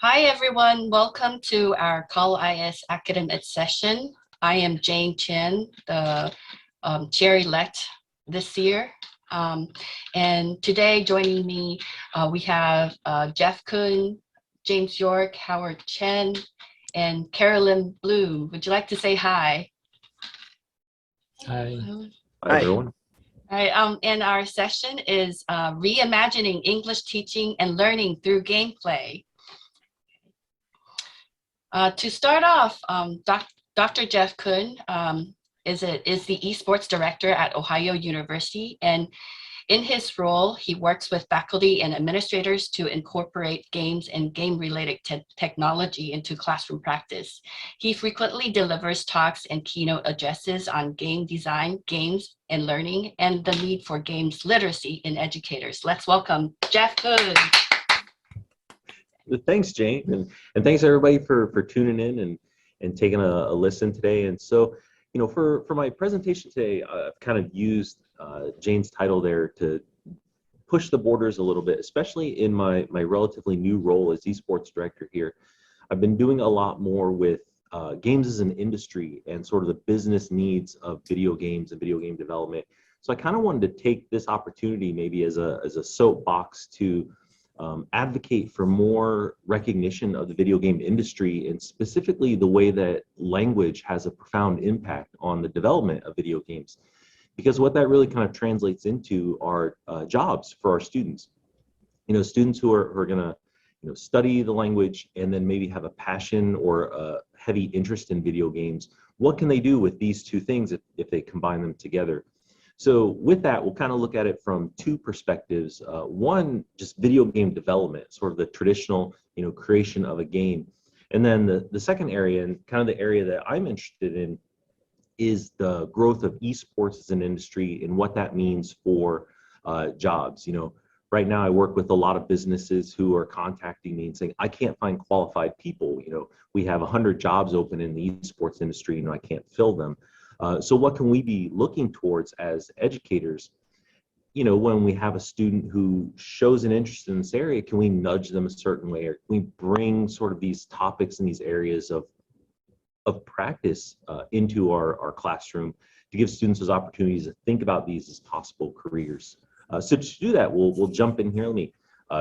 Hi, everyone. Welcome to our Call IS academic session. I am Jane Chen, the chair-elect this year. And today joining me, we have Jeff Kuhn, James York, Howard Chen, and Carolyn Blue. Would you like to say hi? Hi. Hi, everyone. All right, and our session is Reimagining English Teaching and Learning Through Gameplay. To start off, Dr. Jeff Kuhn is the esports director at Ohio University, and in his role, he works with faculty and administrators to incorporate games and game-related technology into classroom practice. He frequently delivers talks and keynote addresses on game design, games and learning, and the need for games literacy in educators. Let's welcome Jeff Kuhn. Thanks, Jane, and thanks everybody for tuning in and taking a listen today. And so, for my presentation today, I've kind of used Jane's title there to push the borders a little bit, especially in my relatively new role as esports director here. I've been doing a lot more with games as an industry and sort of the business needs of video games and video game development. So I kind of wanted to take this opportunity maybe as a soapbox to advocate for more recognition of the video game industry, and specifically the way that language has a profound impact on the development of video games. Because what that really kind of translates into are jobs for our students. Students who are going to study the language and then maybe have a passion or a heavy interest in video games. What can they do with these two things if they combine them together? So with that, we'll kind of look at it from two perspectives. One, just video game development, sort of the traditional, creation of a game. And then the second area, and kind of the area that I'm interested in, is the growth of esports as an industry and what that means for jobs. Right now I work with a lot of businesses who are contacting me and saying, I can't find qualified people. We have 100 jobs open in the esports industry, I can't fill them. So what can we be looking towards as educators? When we have a student who shows an interest in this area, can we nudge them a certain way, or can we bring sort of these topics and these areas of practice into our classroom to give students those opportunities to think about these as possible careers? So to do that, we'll jump in here. Let me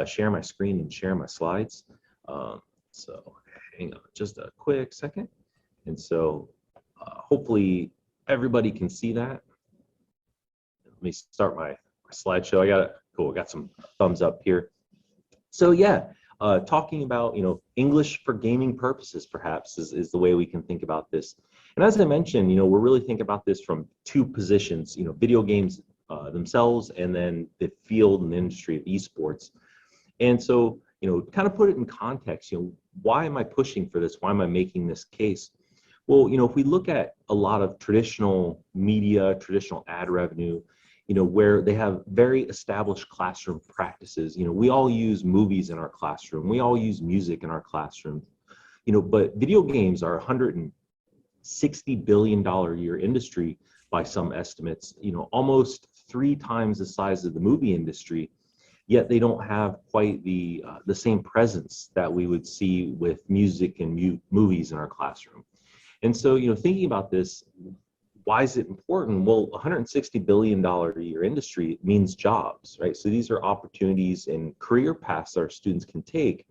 share my screen and share my slides. So hang on just a quick second. And so hopefully everybody can see that. Let me start my slideshow. I got some thumbs up here. So yeah, talking about, English for gaming purposes, perhaps, is the way we can think about this. And as I mentioned, we're really thinking about this from two positions, video games themselves, and then the field and industry of esports. And so, kind of put it in context, why am I pushing for this? Why am I making this case? Well, if we look at a lot of traditional media, traditional ad revenue, where they have very established classroom practices, we all use movies in our classroom, we all use music in our classroom, but video games are $160 billion a year industry by some estimates, almost 3 times the size of the movie industry, yet they don't have quite the same presence that we would see with music and movies in our classroom. And so, thinking about this, why is it important? Well, $160 billion a year industry means jobs, right? So these are opportunities and career paths that our students can take.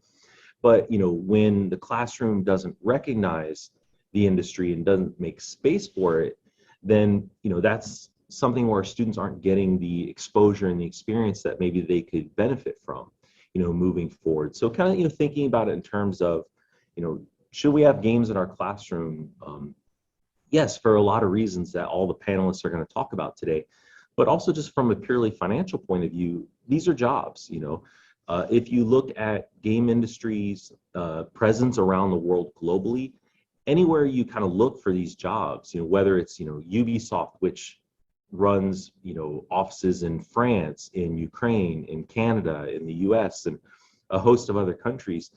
But, when the classroom doesn't recognize the industry and doesn't make space for it, then, that's something where students aren't getting the exposure and the experience that maybe they could benefit from, moving forward. So kind of, thinking about it in terms of, should we have games in our classroom? Yes, for a lot of reasons that all the panelists are going to talk about today, but also just from a purely financial point of view, these are jobs. If you look at game industries presence around the world globally, anywhere you kind of look for these jobs, whether it's Ubisoft, which runs offices in France, in Ukraine, in Canada, in the US, and a host of other countries,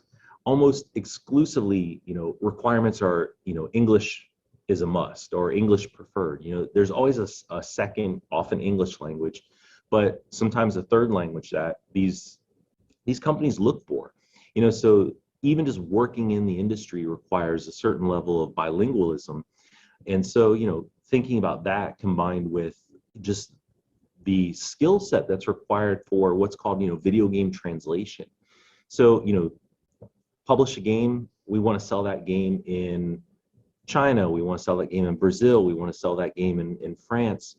almost exclusively, requirements are, English is a must or English preferred. There's always a second, often English language, but sometimes a third language that these companies look for. So even just working in the industry requires a certain level of bilingualism. And so, thinking about that combined with just the skill set that's required for what's called, video game translation. So, publish a game, we want to sell that game in China, we want to sell that game in Brazil, we want to sell that game in France.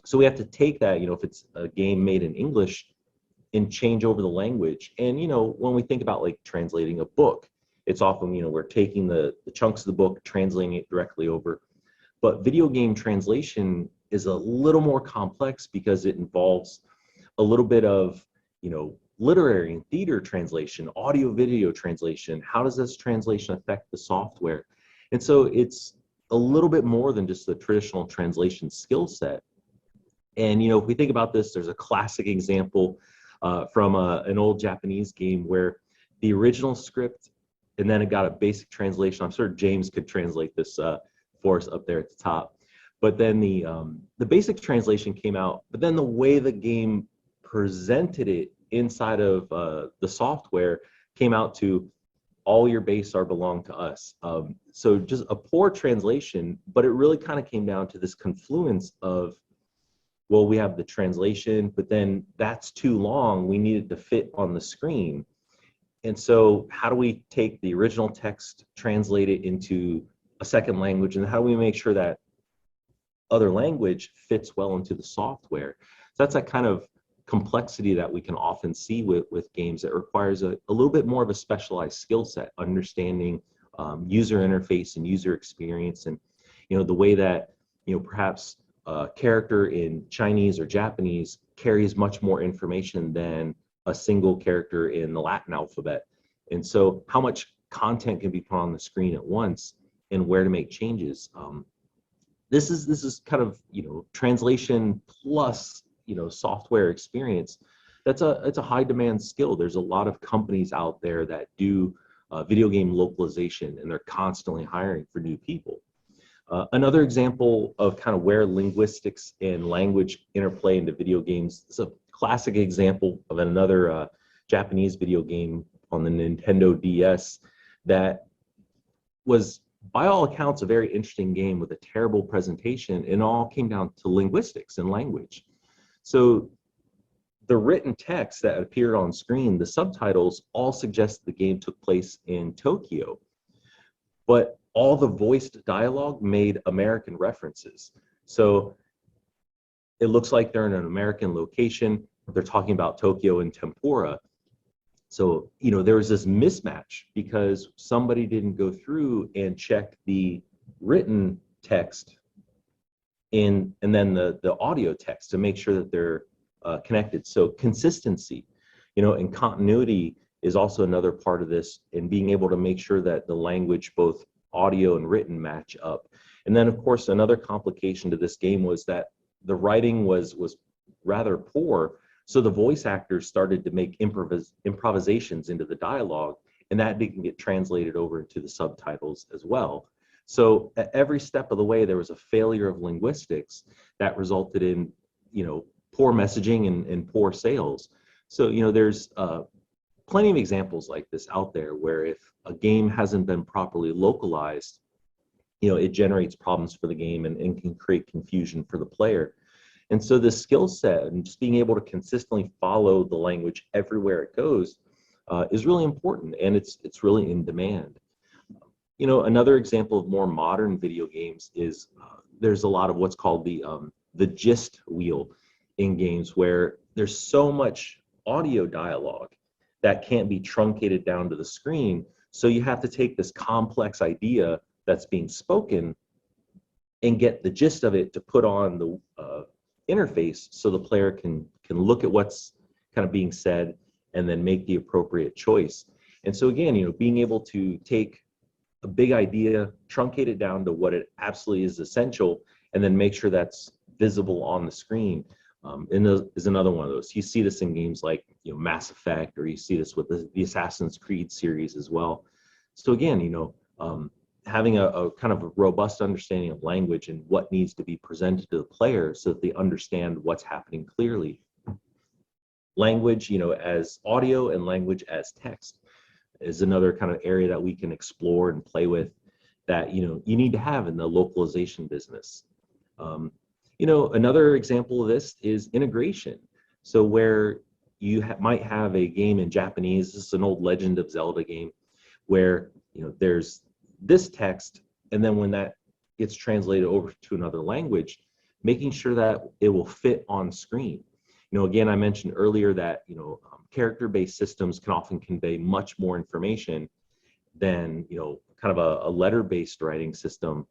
So we have to take that, if it's a game made in English, and change over the language. And, when we think about like translating a book, it's often, we're taking the chunks of the book, translating it directly over. But video game translation is a little more complex because it involves a little bit of, literary and theater translation, audio video translation. How does this translation affect the software? And so it's a little bit more than just the traditional translation skill set. And, if we think about this, there's a classic example from an old Japanese game where the original script, and then it got a basic translation. I'm sure James could translate this for us up there at the top. But then the basic translation came out, but then the way the game presented it inside of the software came out to all your base are belong to us. So just a poor translation, but it really kind of came down to this confluence of, well, we have the translation, but then that's too long. We need it to fit on the screen. And so how do we take the original text, translate it into a second language, and how do we make sure that other language fits well into the software? So that's that kind of complexity that we can often see with games that requires a little bit more of a specialized skill set, understanding user interface and user experience, and the way that perhaps a character in Chinese or Japanese carries much more information than a single character in the Latin alphabet. And so how much content can be put on the screen at once and where to make changes. This is kind of, translation plus, software experience. It's a high demand skill. There's a lot of companies out there that do video game localization, and they're constantly hiring for new people. Another example of kind of where linguistics and language interplay into video games is a classic example of another Japanese video game on the Nintendo DS that was, by all accounts, a very interesting game with a terrible presentation, and all came down to linguistics and language. So the written text that appeared on screen, the subtitles, all suggest the game took place in Tokyo. But all the voiced dialogue made American references. So it looks like they're in an American location. They're talking about Tokyo and tempura. So, there was this mismatch because somebody didn't go through and check the written text and then the audio text to make sure that they're connected. So consistency, and continuity is also another part of this, and being able to make sure that the language, both audio and written, match up. And then, of course, another complication to this game was that the writing was rather poor. So the voice actors started to make improvisations into the dialogue, and that didn't get translated over into the subtitles as well. So at every step of the way, there was a failure of linguistics that resulted in, poor messaging and poor sales. So, there's plenty of examples like this out there where if a game hasn't been properly localized, it generates problems for the game and can create confusion for the player. And so the skill set and just being able to consistently follow the language everywhere it goes is really important, and it's really in demand. Another example of more modern video games is there's a lot of what's called the gist wheel in games, where there's so much audio dialogue that can't be truncated down to the screen. So you have to take this complex idea that's being spoken and get the gist of it to put on the interface so the player can look at what's kind of being said and then make the appropriate choice. And so again, being able to take a big idea, truncate it down to what it absolutely is essential, and then make sure that's visible on the screen. And is another one of those. You see this in games like Mass Effect, or you see this with the Assassin's Creed series as well. So again, having a kind of a robust understanding of language and what needs to be presented to the player so that they understand what's happening clearly. Language, as audio, and language as text. is another kind of area that we can explore and play with that, you need to have in the localization business. Another example of this is integration. So where you might have a game in Japanese, this is an old Legend of Zelda game, where there's this text, and then when that gets translated over to another language, making sure that it will fit on screen. Again, I mentioned earlier that character-based systems can often convey much more information than kind of a letter-based writing system.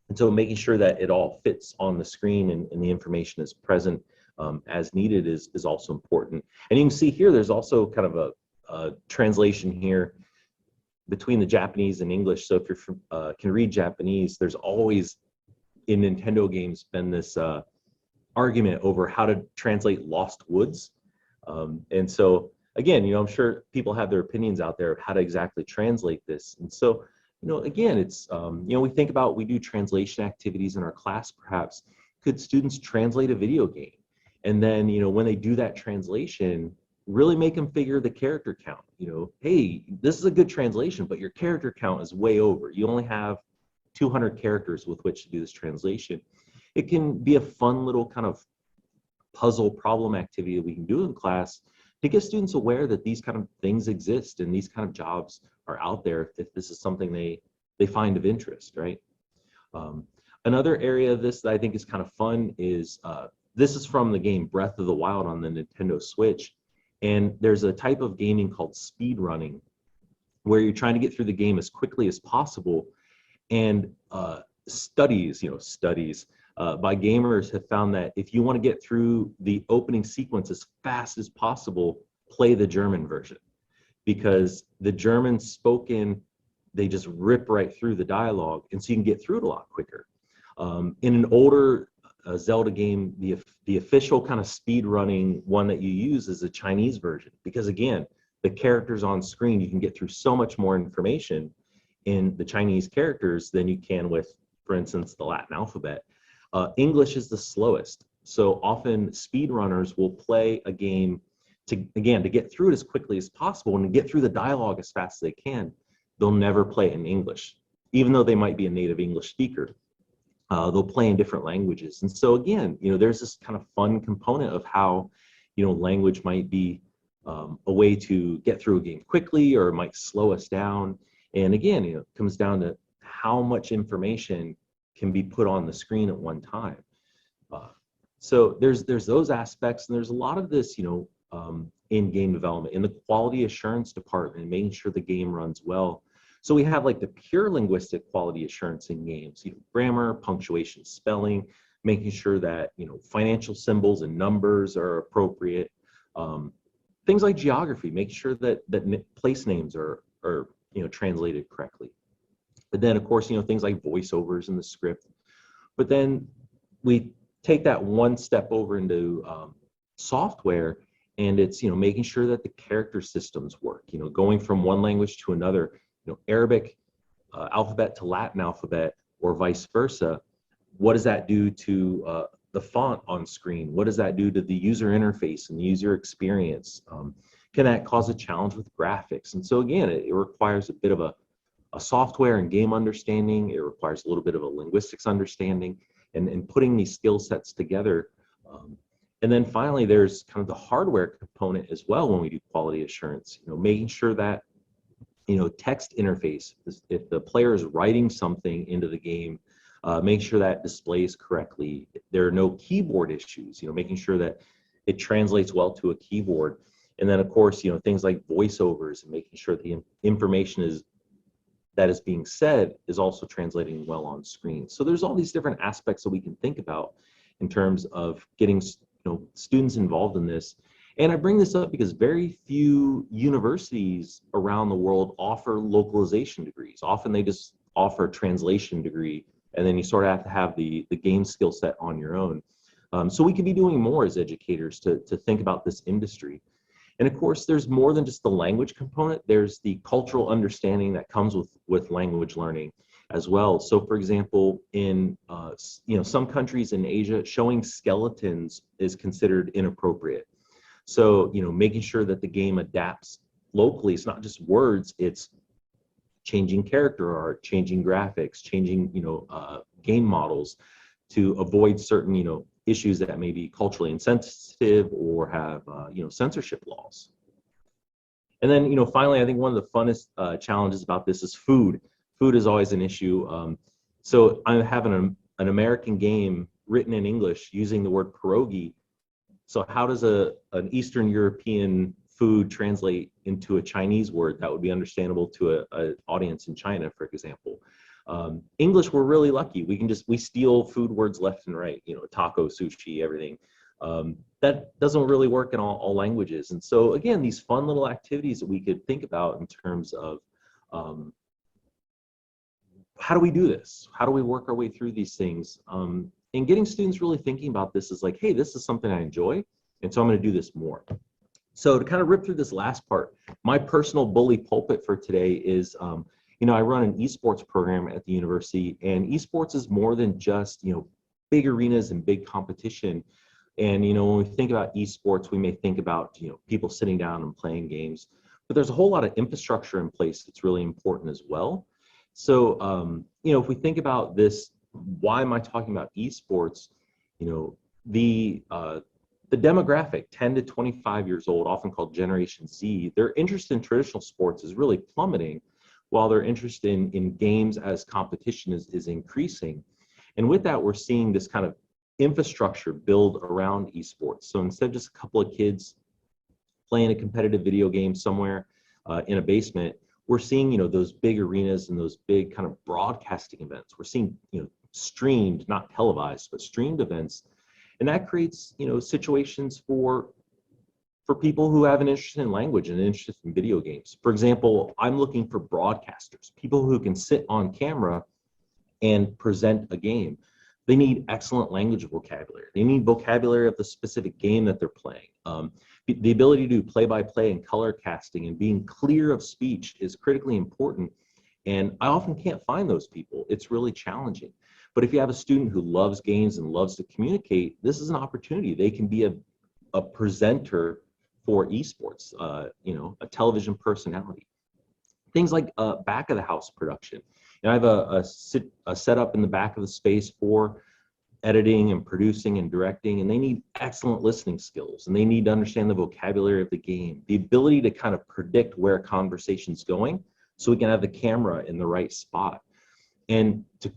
And so making sure that it all fits on the screen and the information is present as needed is also important. And you can see here, there's also kind of a translation here between the Japanese and English. So if you can read Japanese, there's always in Nintendo games been this argument over how to translate Lost Woods. And so again, I'm sure people have their opinions out there of how to exactly translate this. And so, again, it's, we think about, we do translation activities in our class, perhaps. Could students translate a video game? And then, when they do that translation, really make them figure the character count. Hey, this is a good translation, but your character count is way over. You only have 200 characters with which to do this translation. It can be a fun little kind of puzzle problem activity that we can do in class to get students aware that these kind of things exist and these kind of jobs are out there if this is something they find of interest, right? Another area of this that I think is kind of fun is, this is from the game Breath of the Wild on the Nintendo Switch. And there's a type of gaming called speed running, where you're trying to get through the game as quickly as possible. And studies by gamers have found that if you want to get through the opening sequence as fast as possible, play the German version, because the German spoken, they just rip right through the dialogue, and so you can get through it a lot quicker. In an older Zelda game, the official kind of speed running one that you use is the Chinese version, because again, the characters on screen, you can get through so much more information in the Chinese characters than you can with, for instance, the Latin alphabet. English is the slowest. So often speedrunners will play a game to get through it as quickly as possible and to get through the dialogue as fast as they can. They'll never play it in English, even though they might be a native English speaker. They'll play in different languages. And so again, there's this kind of fun component of how, language might be a way to get through a game quickly, or it might slow us down. And again, it comes down to how much information can be put on the screen at one time. So there's those aspects, and there's a lot of this, in game development, in the quality assurance department, making sure the game runs well. So we have like the pure linguistic quality assurance in games, grammar, punctuation, spelling, making sure that, financial symbols and numbers are appropriate. Things like geography, make sure that place names are translated correctly. But then, of course, things like voiceovers in the script. But then we take that one step over into software, and it's, making sure that the character systems work, going from one language to another, Arabic alphabet to Latin alphabet, or vice versa. What does that do to the font on screen? What does that do to the user interface and the user experience? Can that cause a challenge with graphics? And so again, it requires a bit of a software and game understanding. It requires a little bit of a linguistics understanding, and putting these skill sets together. And then finally, there's kind of the hardware component as well when we do quality assurance, making sure that, text interface, if the player is writing something into the game, make sure that displays correctly. There are no keyboard issues, making sure that it translates well to a keyboard. And then, of course, things like voiceovers, and making sure the information that is being said is also translating well on screen. So there's all these different aspects that we can think about in terms of getting students involved in this. And I bring this up because very few universities around the world offer localization degrees. Often they just offer a translation degree, and then you sort of have to have the game skill set on your own. So we could be doing more as educators to think about this industry. And of course, there's more than just the language component. There's the cultural understanding that comes with language learning as well. So for example, in some countries in Asia, showing skeletons is considered inappropriate. So making sure that the game adapts locally, it's not just words, it's changing character art, changing graphics, changing, game models to avoid certain, issues that may be culturally insensitive or have, censorship laws. And then, finally, I think one of the funnest challenges about this is food. Food is always an issue. So I'm having an American game written in English using the word pierogi. So how does an Eastern European food translate into a Chinese word that would be understandable to an audience in China, for example? English, we're really lucky. We steal food words left and right, taco, sushi, everything. That doesn't really work in all languages. And so again, these fun little activities that we could think about in terms of how do we do this? How do we work our way through these things? And getting students really thinking about this is like, hey, this is something I enjoy, and so I'm going to do this more. So to kind of rip through this last part, my personal bully pulpit for today is, I run an esports program at the university, and esports is more than just, big arenas and big competition. And, when we think about esports, we may think about, people sitting down and playing games, but there's a whole lot of infrastructure in place that's really important as well. So, if we think about this, why am I talking about esports? The demographic, 10 to 25 years old, often called Generation Z, their interest in traditional sports is really plummeting, while their interest in games as competition is increasing. And with that, we're seeing this kind of infrastructure build around esports. So instead of just a couple of kids playing a competitive video game somewhere in a basement, we're seeing, those big arenas and those big kind of broadcasting events. We're seeing, streamed, not televised, but streamed events. And that creates, situations for people who have an interest in language and an interest in video games. For example, I'm looking for broadcasters, people who can sit on camera and present a game. They need excellent language vocabulary. They need vocabulary of the specific game that they're playing. The ability to do play-by-play and color casting and being clear of speech is critically important. And I often can't find those people. It's really challenging. But if you have a student who loves games and loves to communicate, this is an opportunity. They can be a presenter for esports, a television personality. Things like back of the house production. I have a setup in the back of the space for editing and producing and directing, and they need excellent listening skills, and they need to understand the vocabulary of the game, the ability to kind of predict where a conversation's going so we can have the camera in the right spot, and to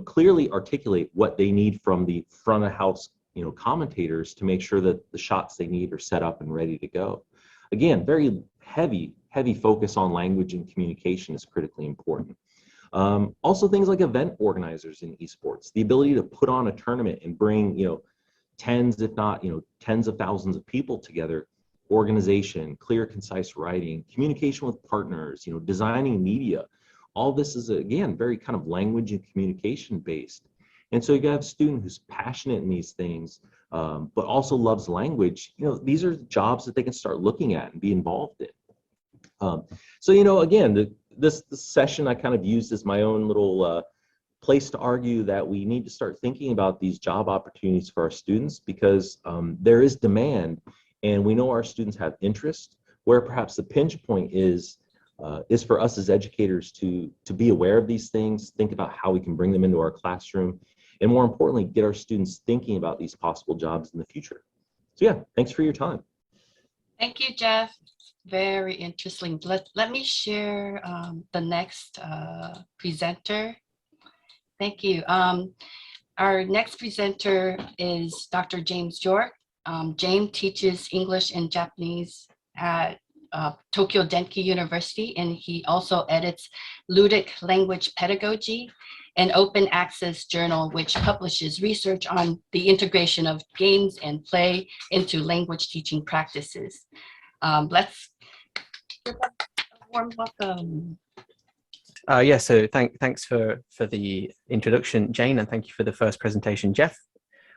clearly articulate what they need from the front of house commentators to make sure that the shots they need are set up and ready to go. Again, very heavy focus on language and communication is critically important. Also things like event organizers in esports, the ability to put on a tournament and bring tens if not tens of thousands of people together, organization, clear concise writing, communication with partners, designing media. All this is again very kind of language and communication based. And so you have a student who's passionate in these things, but also loves language. These are jobs that they can start looking at and be involved in. So again, this session I kind of used as my own little place to argue that we need to start thinking about these job opportunities for our students, because there is demand, and we know our students have interest. Where perhaps the pinch point is for us as educators to be aware of these things, think about how we can bring them into our classroom, and more importantly, get our students thinking about these possible jobs in the future. So yeah, thanks for your time. Thank you, Jeff. Very interesting. Let me share the next presenter. Thank you. Our next presenter is Dr. James York. James teaches English and Japanese at Tokyo Denki University, and he also edits Ludic Language Pedagogy, an open access journal which publishes research on the integration of games and play into language teaching practices. Let's give a warm welcome. So thanks for the introduction, Jane, and thank you for the first presentation, Jeff.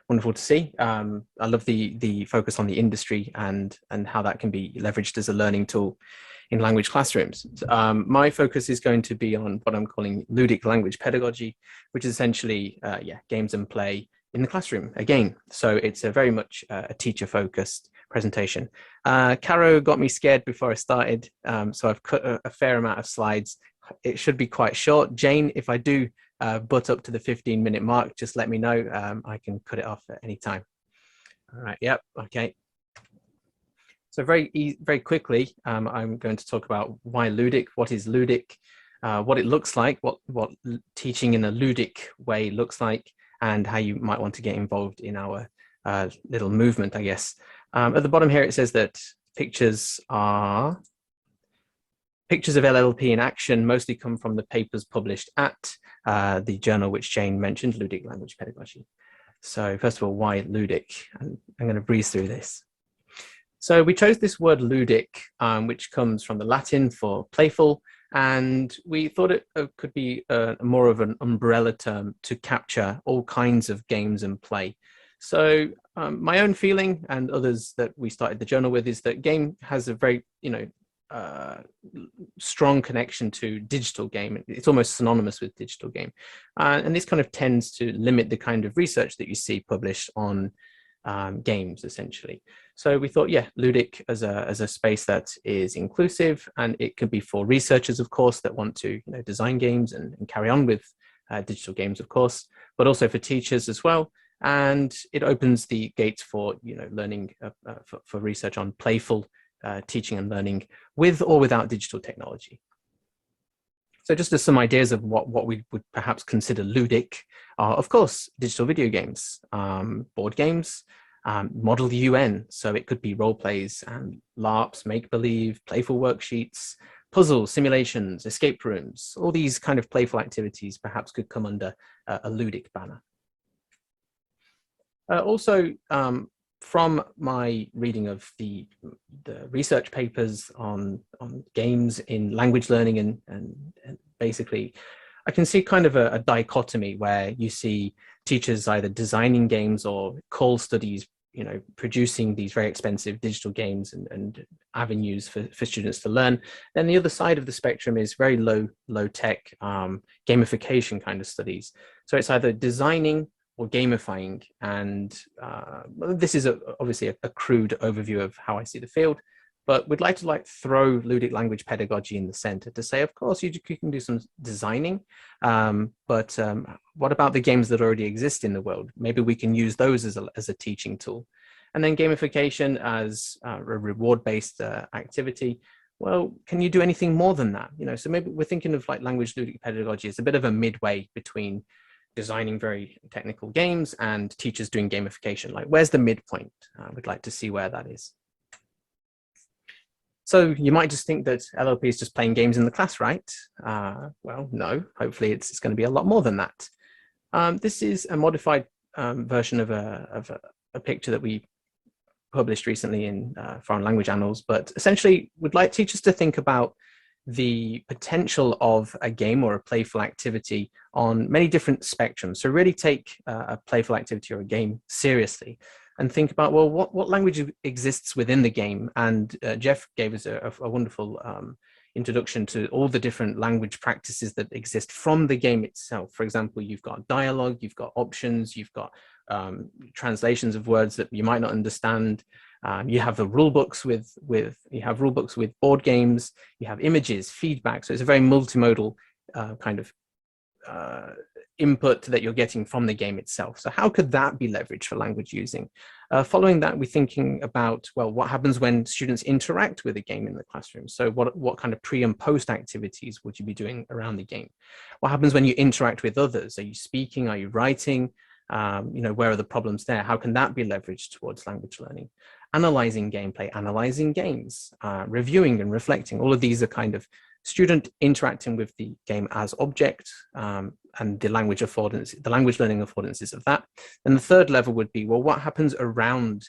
Wonderful to see. I love the focus on the industry and how that can be leveraged as a learning tool in language classrooms. My focus is going to be on what I'm calling ludic language pedagogy, which is essentially games and play in the classroom again. So it's a very much a teacher focused presentation. Caro got me scared before I started, so I've cut a fair amount of slides. It should be quite short. Jane, if I do butt up to the 15-minute mark, just let me know. I can cut it off at any time. All right, yep, okay. So very quickly, I'm going to talk about why ludic, what is ludic, what it looks like, what teaching in a ludic way looks like, and how you might want to get involved in our little movement, I guess. At the bottom here, it says that pictures of LLP in action mostly come from the papers published at the journal which Jane mentioned, Ludic Language Pedagogy. So first of all, why ludic? And I'm going to breeze through this. So we chose this word ludic, which comes from the Latin for playful, and we thought it could be more of an umbrella term to capture all kinds of games and play. So my own feeling, and others that we started the journal with, is that game has a very, strong connection to digital game. It's almost synonymous with digital game. And this kind of tends to limit the kind of research that you see published on games, essentially. So we thought, yeah, ludic as a space that is inclusive, and it could be for researchers, of course, that want to design games and carry on with digital games, of course, but also for teachers as well. And it opens the gates for learning for research on playful teaching and learning with or without digital technology. So just as some ideas of what we would perhaps consider ludic are, of course, digital video games, board games, model UN. So it could be role plays and LARPs, make-believe, playful worksheets, puzzles, simulations, escape rooms. All these kind of playful activities perhaps could come under a ludic banner. Also, from my reading of the research papers on games in language learning and basically, I can see kind of a dichotomy where you see teachers either designing games or call studies, producing these very expensive digital games and avenues for students to learn. Then the other side of the spectrum is very low tech gamification kind of studies. So it's either designing or gamifying, and this is obviously a crude overview of how I see the field, but we'd like to throw ludic language pedagogy in the center to say, of course, you can do some designing, but what about the games that already exist in the world? Maybe we can use those as a teaching tool. And then gamification as a reward-based activity. Well, can you do anything more than that? So maybe we're thinking of language ludic pedagogy as a bit of a midway between designing very technical games and teachers doing gamification. Where's the midpoint? We'd like to see where that is. So you might just think that LLP is just playing games in the class, right? Well, no, hopefully it's going to be a lot more than that. This is a modified version of a picture that we published recently in Foreign Language Annals, but essentially we'd like teachers to think about the potential of a game or a playful activity on many different spectrums. So really take a playful activity or a game seriously and think about, well, what language exists within the game? And Jeff gave us a wonderful introduction to all the different language practices that exist from the game itself. For example, you've got dialogue, you've got options, you've got translations of words that you might not understand. You have the rule books with board games. You have images, feedback. So it's a very multimodal kind of input that you're getting from the game itself. So how could that be leveraged for language using? Following that, we're thinking about, well, what happens when students interact with a game in the classroom? So what kind of pre and post activities would you be doing around the game? What happens when you interact with others? Are you speaking? Are you writing? Where are the problems there? How can that be leveraged towards language learning? Analyzing gameplay, analyzing games, reviewing and reflecting. All of these are kind of student interacting with the game as object, and the language learning affordances of that. And the third level would be, well, what happens around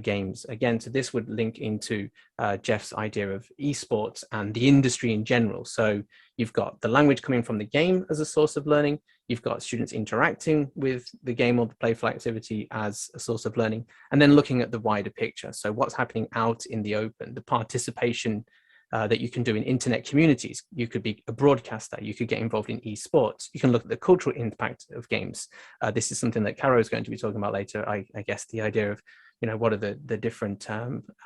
games? Again, so this would link into Jeff's idea of esports and the industry in general. So you've got the language coming from the game as a source of learning. You've got students interacting with the game or the playful activity as a source of learning, and then looking at the wider picture. So what's happening out in the open, the participation that you can do in internet communities. You could be a broadcaster, you could get involved in esports, you can look at the cultural impact of games. This is something that Caro is going to be talking about later, I guess, the idea of what are the different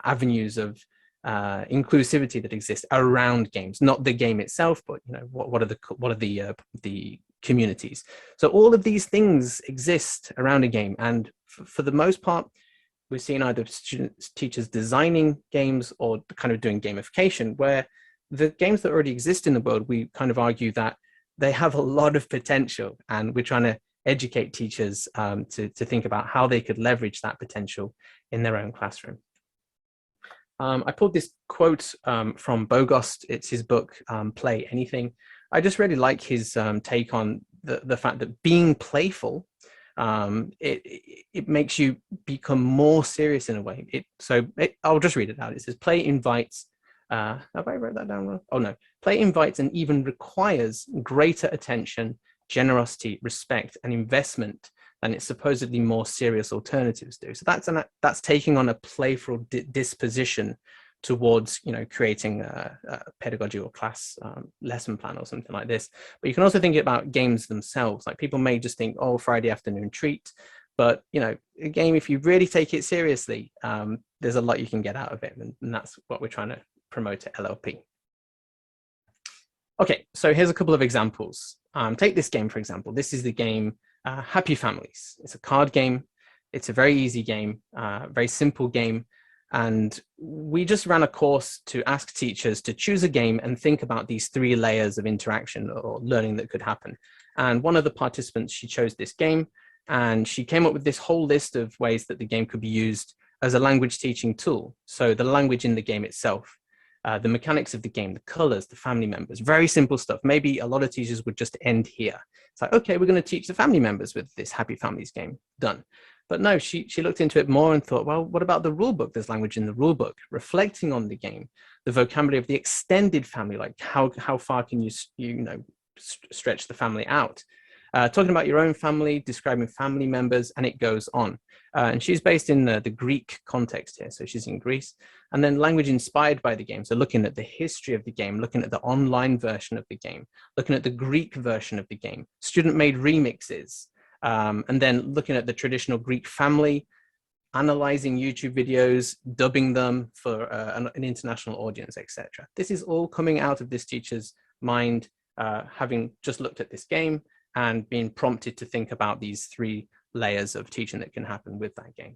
avenues of inclusivity that exist around games, not the game itself, but what are the communities. So all of these things exist around a game, and for the most part, we're seeing either students, teachers designing games or kind of doing gamification, where the games that already exist in the world, we kind of argue that they have a lot of potential, and we're trying to educate teachers to think about how they could leverage that potential in their own classroom. I pulled this quote from Bogost. It's his book, Play Anything. I just really like his take on the fact that being playful, it makes you become more serious in a way. I'll just read it out. It says, play invites, have I wrote that down wrong? Oh no. Play invites and even requires greater attention, generosity, respect, and investment than its supposedly more serious alternatives do. So that's taking on a playful disposition towards creating a pedagogy or class lesson plan or something like this. But you can also think about games themselves. Like, people may just think, oh, Friday afternoon treat, but a game, if you really take it seriously, there's a lot you can get out of it, and that's what we're trying to promote at LLP. Okay, so here's a couple of examples. Take this game, for example. This is the game Happy Families. It's a card game. It's a very easy game, very simple game. And we just ran a course to ask teachers to choose a game and think about these 3 layers of interaction or learning that could happen. And one of the participants, she chose this game, and she came up with this whole list of ways that the game could be used as a language teaching tool. So the language in the game itself, the mechanics of the game, the colors, the family members, very simple stuff. Maybe a lot of teachers would just end here. It's like, okay, we're going to teach the family members with this Happy Families game, done. But no, she looked into it more and thought, well, what about the rule book? There's language in the rule book, reflecting on the game, the vocabulary of the extended family, like how far can you stretch the family out? Talking about your own family, describing family members, and it goes on. And she's based in the Greek context here, so she's in Greece. And then language inspired by the game, so looking at the history of the game, looking at the online version of the game, looking at the Greek version of the game, student-made remixes, and then looking at the traditional Greek family, analyzing YouTube videos, dubbing them for an international audience, etc. This is all coming out of this teacher's mind, having just looked at this game and being prompted to think about these 3 layers of teaching that can happen with that game.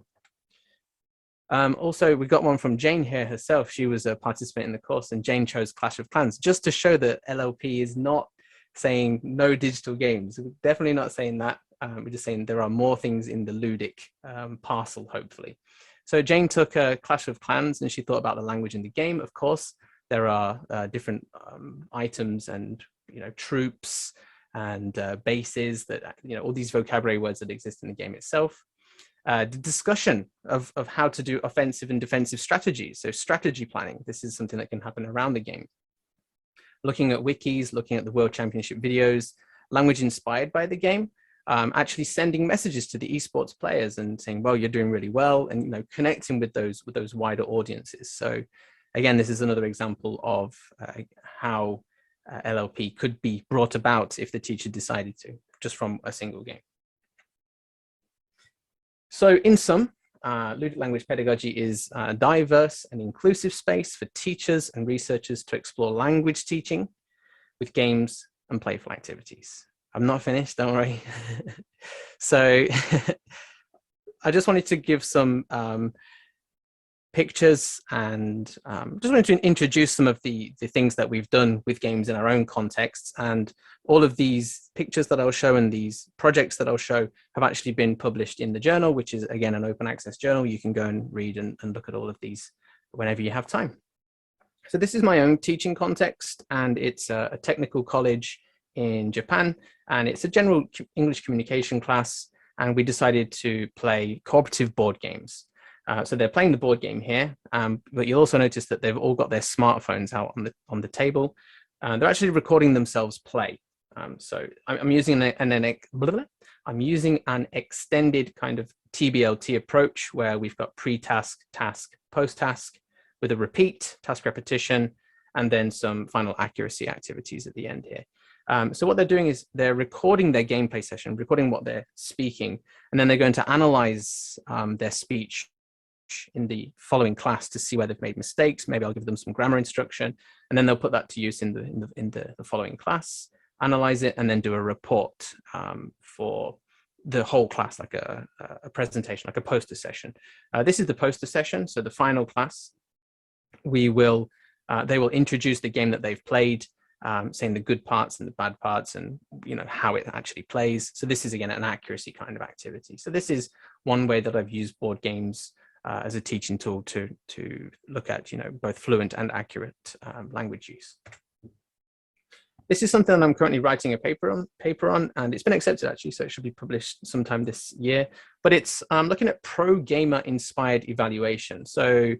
Also, we got one from Jane here herself. She was a participant in the course, and Jane chose Clash of Clans, just to show that LLP is not saying no digital games. We're definitely not saying that. We're just saying there are more things in the ludic parcel, hopefully. So Jane took Clash of Clans, and she thought about the language in the game. Of course, there are different items and troops and bases that, all these vocabulary words that exist in the game itself. The discussion of how to do offensive and defensive strategies. So strategy planning, this is something that can happen around the game. Looking at wikis, looking at the World Championship videos, language inspired by the game, actually sending messages to the esports players and saying, well, you're doing really well, and connecting with those wider audiences. So again, this is another example of how LLP could be brought about if the teacher decided to, just from a single game. So in sum, ludic language pedagogy is a diverse and inclusive space for teachers and researchers to explore language teaching with games and playful activities. I'm not finished, don't worry. So I just wanted to give some pictures and just wanted to introduce some of the things that we've done with games in our own contexts. And all of these pictures that I'll show and these projects that I'll show have actually been published in the journal, which is, again, an open access journal. You can go and read and look at all of these whenever you have time. So this is my own teaching context, and it's a technical college in Japan, and it's a general English communication class, and we decided to play cooperative board games. So they're playing the board game here, but you'll also notice that they've all got their smartphones out on the table. They're actually recording themselves play. So I'm using an extended kind of TBLT approach, where we've got pre-task, task, post-task, with a repeat, task repetition, and then some final accuracy activities at the end here. So what they're doing is they're recording their gameplay session, recording what they're speaking, and then they're going to analyze their speech in the following class to see where they've made mistakes. Maybe I'll give them some grammar instruction, and then they'll put that to use in the following class, analyze it, and then do a report for the whole class, like a presentation, like a poster session. This is the poster session. So the final class, they will introduce the game that they've played, saying the good parts and the bad parts, and how it actually plays. So this is again an accuracy kind of activity. So this is one way that I've used board games as a teaching tool to look at both fluent and accurate language use. This is something that I'm currently writing a paper on, and it's been accepted actually, so it should be published sometime this year. But it's looking at pro gamer inspired evaluation. So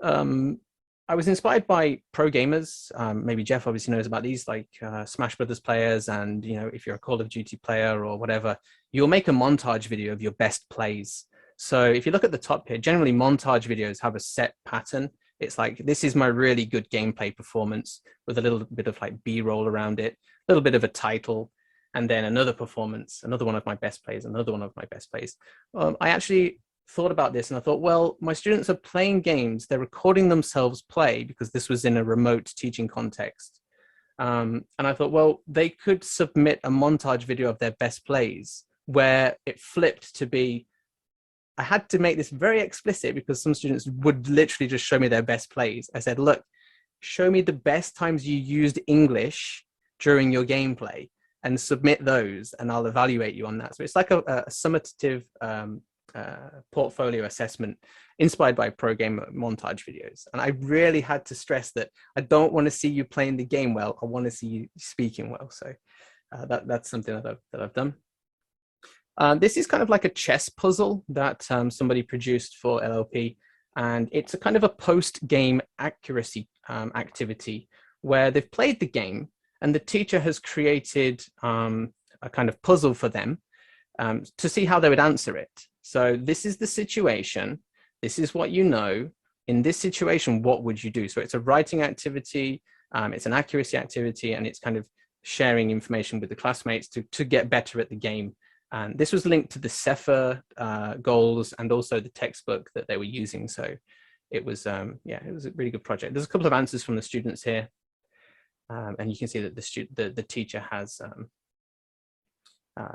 I was inspired by pro gamers. Maybe Jeff obviously knows about these, like Smash Brothers players, and if you're a Call of Duty player or whatever, you'll make a montage video of your best plays. So if you look at the top here, generally montage videos have a set pattern. It's like, this is my really good gameplay performance with a little bit of like B-roll around it, a little bit of a title, and then another performance, another one of my best plays, another one of my best plays. I actually thought about this and I thought, well, my students are playing games, they're recording themselves play, because this was in a remote teaching context. And I thought, well, they could submit a montage video of their best plays where it flipped to be, I had to make this very explicit because some students would literally just show me their best plays. I said, look, show me the best times you used English during your gameplay and submit those, and I'll evaluate you on that. So it's like a summative portfolio assessment inspired by pro game montage videos. And I really had to stress that I don't want to see you playing the game well, I want to see you speaking well. So that's something that I've done. This is kind of like a chess puzzle that somebody produced for LLP, and it's a kind of a post-game accuracy activity where they've played the game and the teacher has created a kind of puzzle for them to see how they would answer it. So this is the situation, this is what you know, in this situation, what would you do? So it's a writing activity, it's an accuracy activity, and it's kind of sharing information with the classmates to get better at the game. And this was linked to the CEFA goals and also the textbook that they were using. So it was, yeah, it was a really good project. There's a couple of answers from the students here. And you can see that the teacher has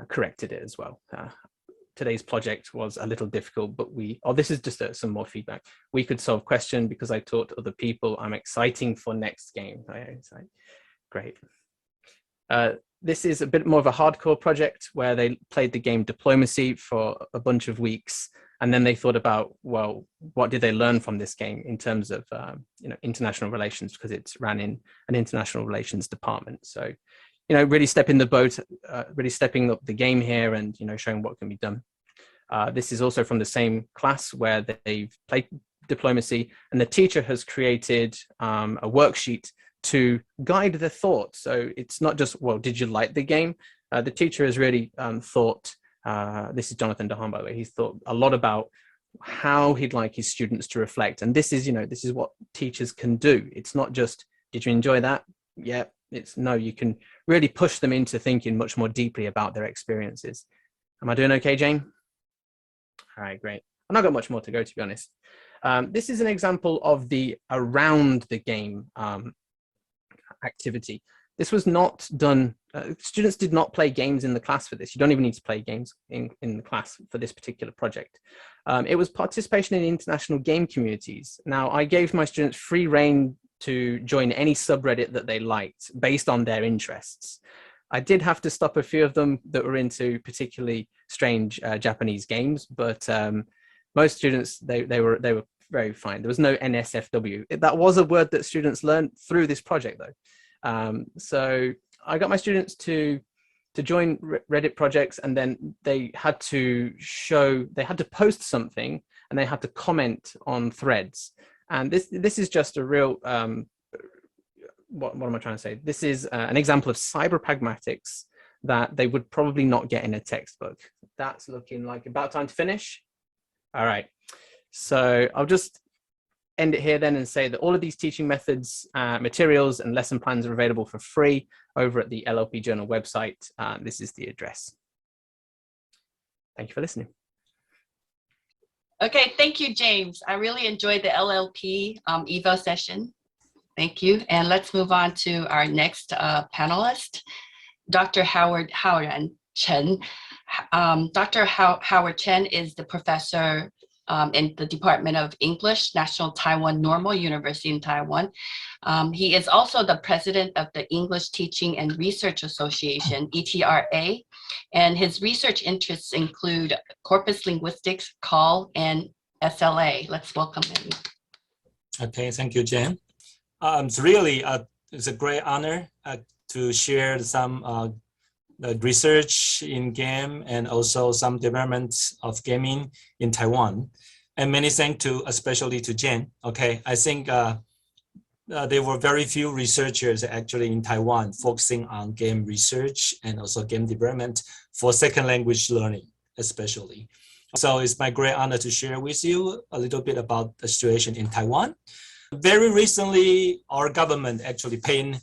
corrected it as well. Today's project was a little difficult, but this is just some more feedback. We could solve question because I taught other people. I'm exciting for next game. Great. This is a bit more of a hardcore project where they played the game Diplomacy for a bunch of weeks. And then they thought about, well, what did they learn from this game in terms of international relations, because it's ran in an international relations department. So, really stepping the boat, really stepping up the game here and, showing what can be done. This is also from the same class where they've played Diplomacy, and the teacher has created a worksheet to guide their thoughts. So it's not just, well, did you like the game? The teacher has really thought, this is Jonathan DeHaan, by the way, he's thought a lot about how he'd like his students to reflect. And this is, this is what teachers can do. It's not just, did you enjoy that? Yeah, no, you can really push them into thinking much more deeply about their experiences. Am I doing okay, Jane? All right, great. I've not got much more to go, to be honest. This is an example of the around the game activity. This was not done, students did not play games in the class for this. You don't even need to play games in the class for this particular project. It was participation in international game communities. Now, I gave my students free rein to join any subreddit that they liked based on their interests. I did have to stop a few of them that were into particularly strange Japanese games, but most students, they were very fine. There was no NSFW. That was a word that students learned through this project, though. So I got my students to join Reddit projects, and then they had to post something, and they had to comment on threads. And this is just a real, what am I trying to say? This is an example of cyber pragmatics that they would probably not get in a textbook. That's looking like about time to finish. All right. So I'll just end it here then and say that all of these teaching methods, materials and lesson plans are available for free over at the LLP Journal website. This is the address. Thank you for listening. Okay, thank you, James. I really enjoyed the LLP Evo session. Thank you. And let's move on to our next panelist, Dr. Howard Chen. Dr. Howard Chen is the professor in the Department of English, National Taiwan Normal University in Taiwan. He is also the president of the English Teaching and Research Association, ETRA, and his research interests include corpus linguistics, CAL, and SLA. Let's welcome him. Okay, thank you, Jen. It's a great honor to share some research in game and also some development of gaming in Taiwan. And many thanks to, especially to Jen. Okay, I think there were very few researchers actually in Taiwan focusing on game research and also game development for second language learning, especially. So it's my great honor to share with you a little bit about the situation in Taiwan. Very recently, our government actually paying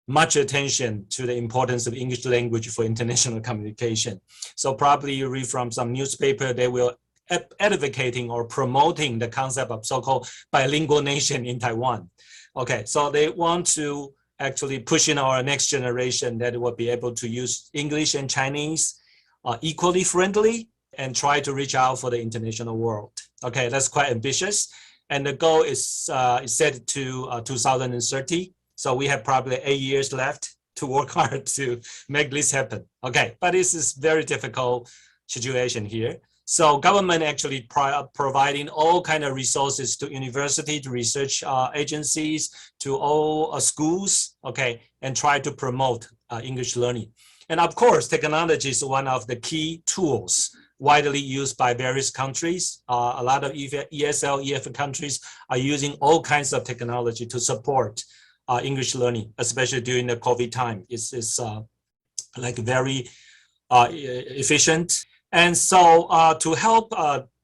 much attention to the importance of English language for international communication. So probably you read from some newspaper, they will advocating or promoting the concept of so-called bilingual nation in Taiwan. Okay, so they want to actually push in our next generation that will be able to use English and Chinese equally friendly and try to reach out for the international world. Okay, that's quite ambitious. And the goal is set to 2030. So we have probably 8 years left to work hard to make this happen. Okay, but this is very difficult situation here. So government actually providing all kind of resources to university, to research agencies, to all schools, okay, and try to promote English learning. And of course, technology is one of the key tools widely used by various countries. A lot of ESL, EF countries are using all kinds of technology to support English learning, especially during the COVID time. It's like very efficient. And so to help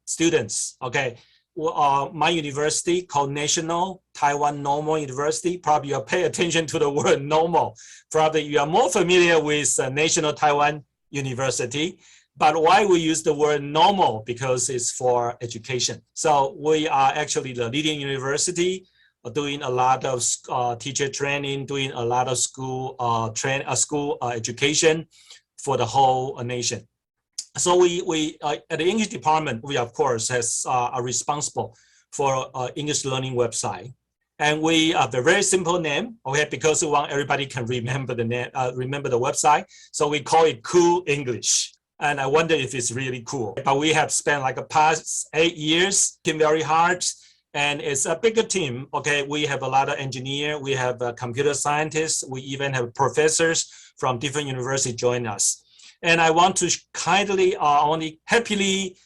students, okay, my university called National Taiwan Normal University, probably you pay attention to the word normal. Probably you are more familiar with National Taiwan University, but why we use the word normal? Because it's for education. So we are actually the leading university doing a lot of teacher training, doing a lot of school education for the whole nation. So we at the English department, we of course are responsible for English learning website, and we have a very simple name, okay, because we want everybody can remember the name, remember the website. So we call it Cool English, and I wonder if it's really cool. But we have spent like the past 8 years working very hard, and it's a bigger team. Okay, we have a lot of engineers, we have computer scientists, we even have professors from different universities join us. And I want to kindly, only happily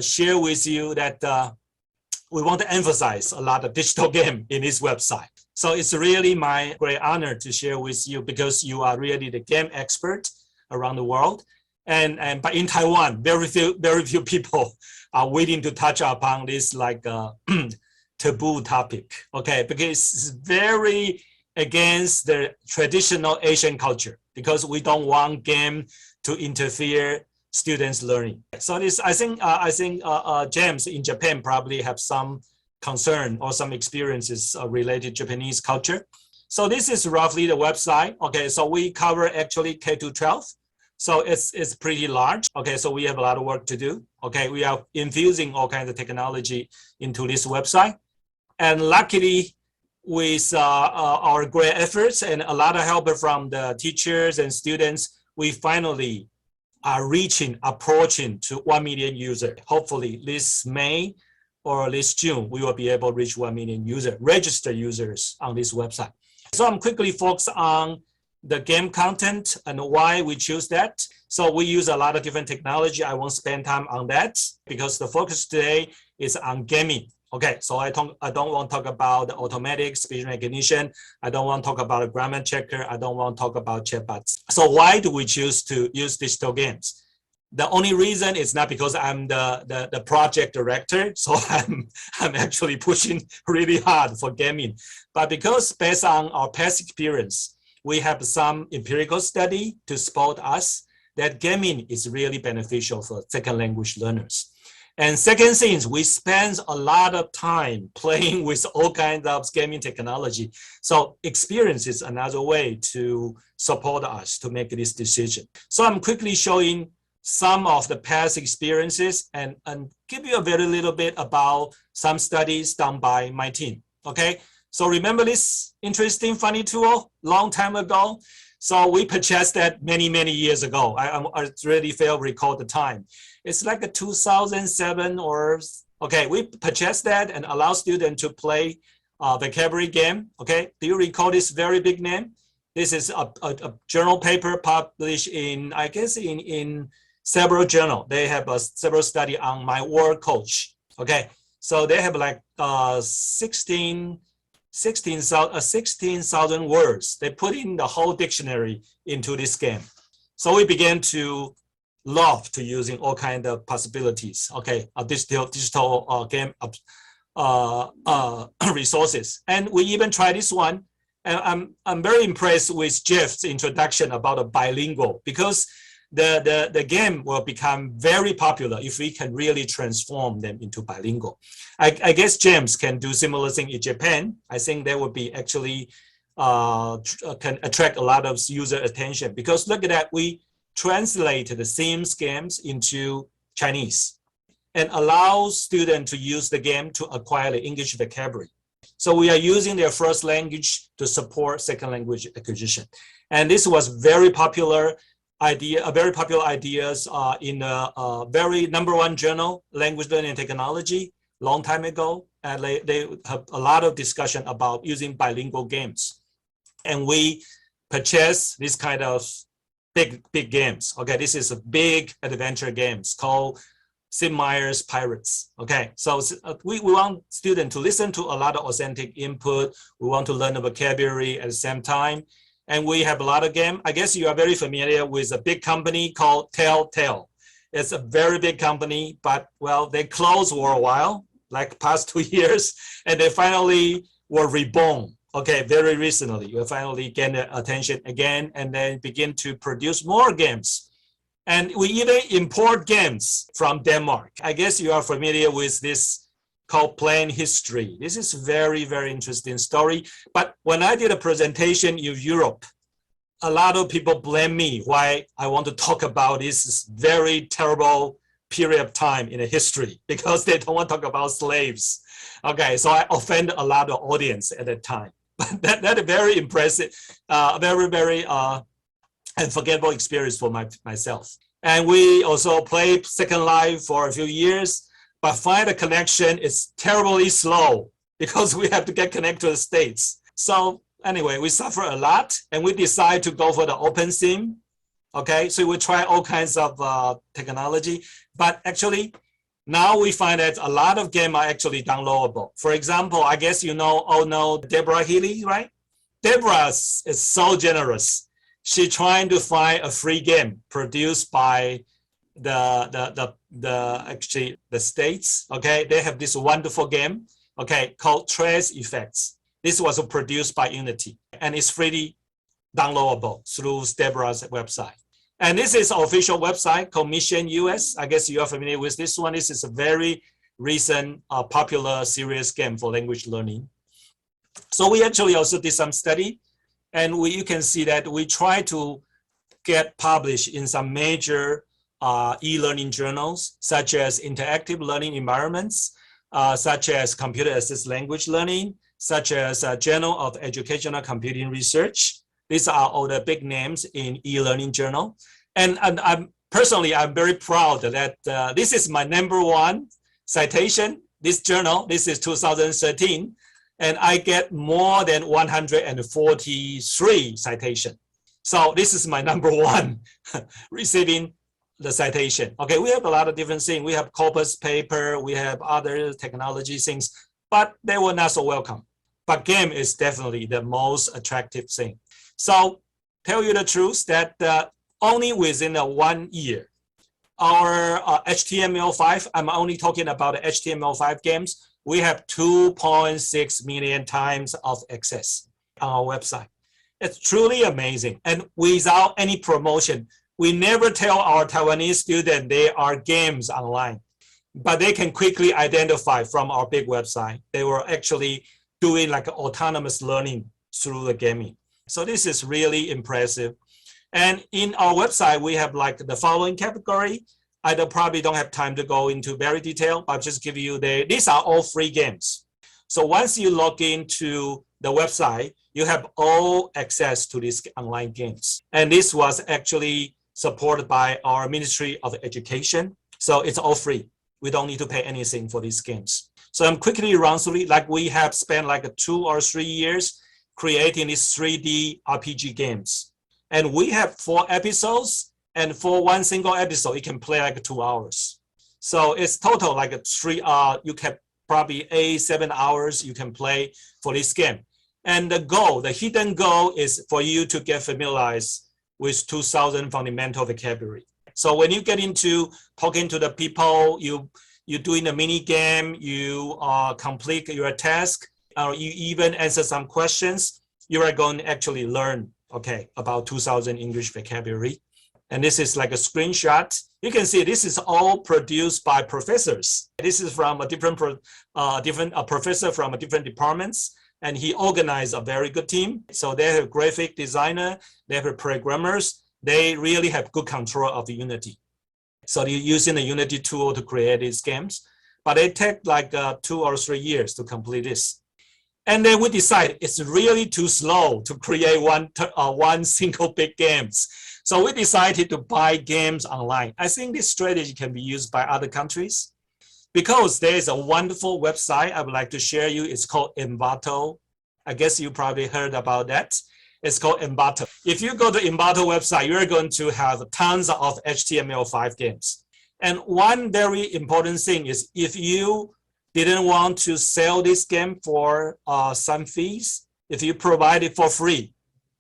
share with you that we want to emphasize a lot of digital game in this website. So it's really my great honor to share with you because you are really the game expert around the world. But in Taiwan, very few people are willing to touch upon this like taboo topic, okay? Because it's very against the traditional Asian culture, because we don't want game to interfere students' learning. So this, I think James in Japan probably have some concern or some experiences related to Japanese culture. So this is roughly the website. Okay, so we cover actually K-12. So it's pretty large. Okay, so we have a lot of work to do. Okay, we are infusing all kinds of technology into this website. And luckily, with our great efforts and a lot of help from the teachers and students, we finally are approaching to 1 million users. Hopefully this May or this June, we will be able to reach 1 million registered users on this website. So I'm quickly focused on the game content and why we choose that. So we use a lot of different technology. I won't spend time on that because the focus today is on gaming. Okay, so I don't want to talk about the automatic speech recognition. I don't want to talk about a grammar checker. I don't want to talk about chatbots. So why do we choose to use digital games? The only reason is not because I'm the project director, so I'm actually pushing really hard for gaming, but because based on our past experience, we have some empirical study to support us that gaming is really beneficial for second language learners. And second thing, we spend a lot of time playing with all kinds of gaming technology. So experience is another way to support us to make this decision. So I'm quickly showing some of the past experiences and give you a very little bit about some studies done by my team. Okay, so remember this interesting, funny tool long time ago? So we purchased that many, many years ago. I really recall the time. It's like a 2007 or, okay, we purchased that and allow students to play vocabulary game. Okay, do you recall this very big name? This is a journal paper published in, I guess, in several journals. They have several study on my word coach. Okay, so they have like 16,000 words. They put in the whole dictionary into this game. So we began to love to using all kinds of possibilities. Okay, digital game resources, and we even try this one. And I'm very impressed with Jeff's introduction about a bilingual, because the game will become very popular if we can really transform them into bilingual. I guess James can do similar thing in Japan. I think that would be actually can attract a lot of user attention, because look at that, we translate the same games into Chinese and allow students to use the game to acquire the English vocabulary. So we are using their first language to support second language acquisition. And this was very popular idea, very popular ideas in a very #1 journal, Language Learning and Technology, long time ago. And they have a lot of discussion about using bilingual games. And we purchased this kind of big games. Okay, this is a big adventure games called Sid Meier's Pirates. Okay, so we want students to listen to a lot of authentic input. We want to learn the vocabulary at the same time. And we have a lot of game. I guess you are very familiar with a big company called Telltale. It's a very big company, but well, they closed for a while, like past 2 years, and they finally were reborn. Okay, very recently, you finally get attention again, and then begin to produce more games. And we even import games from Denmark. I guess you are familiar with this called Plain History. This is very, very interesting story. But when I did a presentation in Europe, a lot of people blame me why I want to talk about this very terrible period of time in the history, because they don't want to talk about slaves. Okay, so I offend a lot of audience at that time. But that is very impressive, very unforgettable experience for myself. And we also played Second Life for a few years, but find a connection is terribly slow because we have to get connected to the States. So anyway, we suffer a lot, and we decide to go for the open sim. Okay, so we try all kinds of technology, but actually now we find that a lot of games are actually downloadable. For example, I guess you all know Deborah Healy, right? Deborah is so generous. She's trying to find a free game produced by actually the States. Okay, they have this wonderful game, okay, called Trace Effects. This was produced by Unity, and it's freely downloadable through Deborah's website. And this is an official website called Mission US. I guess you are familiar with this one. This is a very recent, popular, serious game for language learning. So we actually also did some study, and you can see that we try to get published in some major e-learning journals, such as Interactive Learning Environments, such as Computer-Assisted Language Learning, such as Journal of Educational Computing Research. These are all the big names in e-learning journal. And I'm very proud that this is my #1 citation, this journal. This is 2013. And I get more than 143 citations. So this is my #1 receiving the citation. Okay, we have a lot of different things. We have corpus paper, we have other technology things, but they were not so welcome. But game is definitely the most attractive thing. So tell you the truth that only within 1 year, our HTML5, I'm only talking about the HTML5 games, we have 2.6 million times of access on our website. It's truly amazing. And without any promotion, we never tell our Taiwanese students there are games online. but they can quickly identify from our big website. They were actually doing like autonomous learning through the gaming. So this is really impressive. And in our website, we have like the following category. I probably don't have time to go into very detail, but I'll just give you these are all free games. So once you log into the website, you have all access to these online games. And this was actually supported by our Ministry of Education. So it's all free. We don't need to pay anything for these games. So I'm quickly run through it. Like we have spent like 2 or 3 years creating these 3D RPG games. And we have 4 episodes, and for one single episode, you can play like 2 hours. So it's total like you can probably 8-7 hours you can play for this game. And the hidden goal is for you to get familiarized with 2000 fundamental vocabulary. So when you get into talking to the people, you're doing a mini game, you complete your task, or you even answer some questions, you are going to actually learn, okay, about 2000 English vocabulary. And this is like a screenshot. You can see this is all produced by professors. This is from a different professor from a different departments, and he organized a very good team. So they have graphic designer, they have programmers, they really have good control of the Unity. So they're using the Unity tool to create these games, but they take like 2 or 3 years to complete this. And then we decide it's really too slow to create one single big games. So we decided to buy games online. I think this strategy can be used by other countries because there is a wonderful website I would like to share you. It's called Envato. I guess you probably heard about that. It's called Envato. If you go to Envato website, you're going to have tons of HTML5 games. And one very important thing is if you didn't want to sell this game for some fees, if you provide it for free,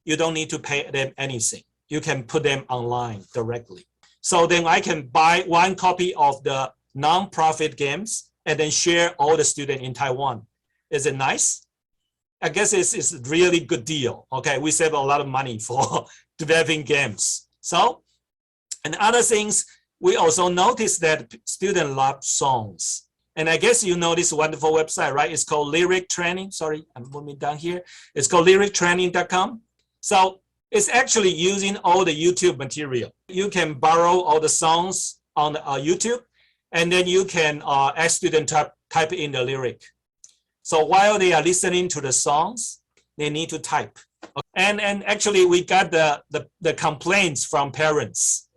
you don't need to pay them anything. You can put them online directly. So then I can buy one copy of the non-profit games and then share all the students in Taiwan. Is it nice? I guess it's a really good deal. Okay, we save a lot of money for developing games. So, and other things, we also noticed that students love songs. And I guess you know this wonderful website, right? It's called Lyric Training. Sorry, I'm moving down here. It's called lyrictraining.com. So it's actually using all the YouTube material. You can borrow all the songs on YouTube, and then you can ask students to type in the lyric. So while they are listening to the songs, they need to type. And actually, we got the complaints from parents.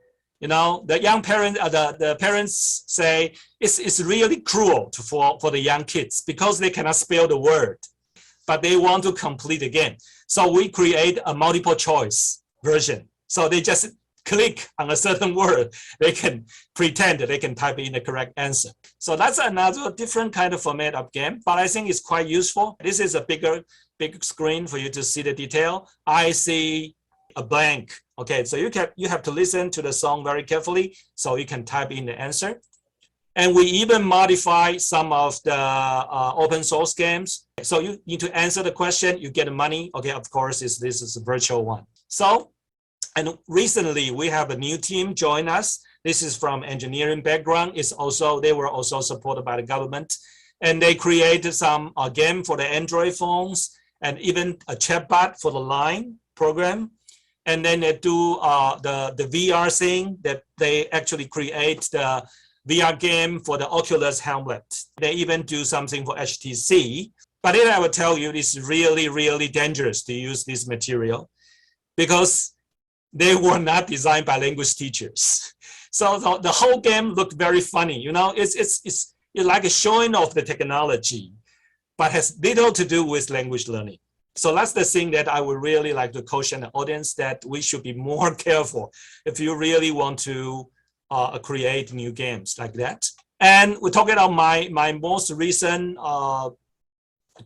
You know, the young parents, the parents say it's really cruel for the young kids because they cannot spell the word, but they want to complete again. So we create a multiple choice version. So they just click on a certain word, they can pretend that they can type in the correct answer. So that's another different kind of format of game, but I think it's quite useful. This is a big screen for you to see the detail. I see a blank. Okay, so you have to listen to the song very carefully so you can type in the answer. And we even modify some of the open source games. So you need to answer the question, you get money. Okay, of course, this is a virtual one. So, and recently we have a new team join us. This is from engineering background. They were also supported by the government. And they created some game for the Android phones and even a chatbot for the Line program. And then they do the VR thing that they actually create the VR game for the Oculus helmet. They even do something for HTC. But then I will tell you, it's really, really dangerous to use this material because they were not designed by language teachers. So the whole game looked very funny. You know, it's like a showing off the technology, but has little to do with language learning. So that's the thing that I would really like to caution the audience that we should be more careful if you really want to create new games like that. And we're talking about my most recent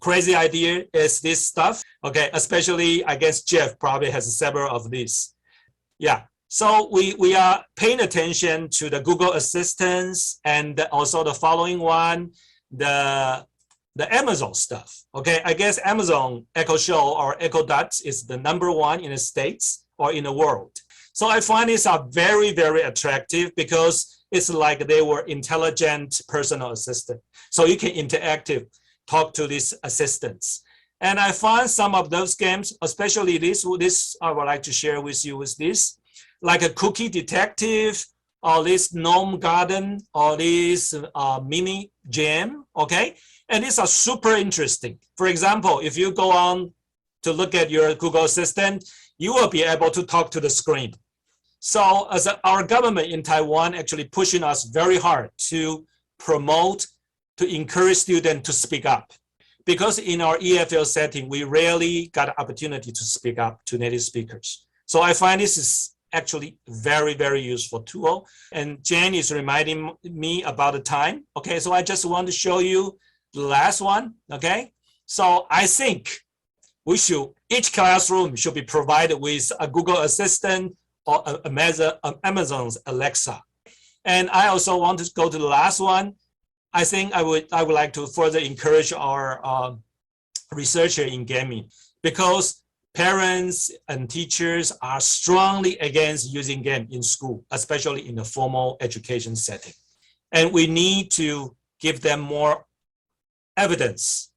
crazy idea is this stuff. Okay, especially I guess Jeff probably has several of these. Yeah, so we are paying attention to the Google Assistants and also the following one, the Amazon stuff. Okay, I guess Amazon Echo Show or Echo Dot is the #1 in the States or in the world. So I find these are very, very attractive because it's like they were intelligent personal assistant. So you can interactive talk to these assistants. And I find some of those games, especially this I would like to share with you with this, like a cookie detective, or this gnome garden, or this mini jam, okay? And these are super interesting. For example, if you go on to look at your Google Assistant, you will be able to talk to the screen. So as our government in Taiwan actually pushing us very hard to promote, to encourage students to speak up. Because in our EFL setting, we rarely got an opportunity to speak up to native speakers. So I find this is actually very, very useful tool. And Jane is reminding me about the time. Okay, so I just want to show you the last one, okay? So I think each classroom should be provided with a Google Assistant or Amazon's Alexa. And I also want to go to the last one. I think I would like to further encourage our researcher in gaming, because parents and teachers are strongly against using game in school, especially in the formal education setting. And we need to give them more evidence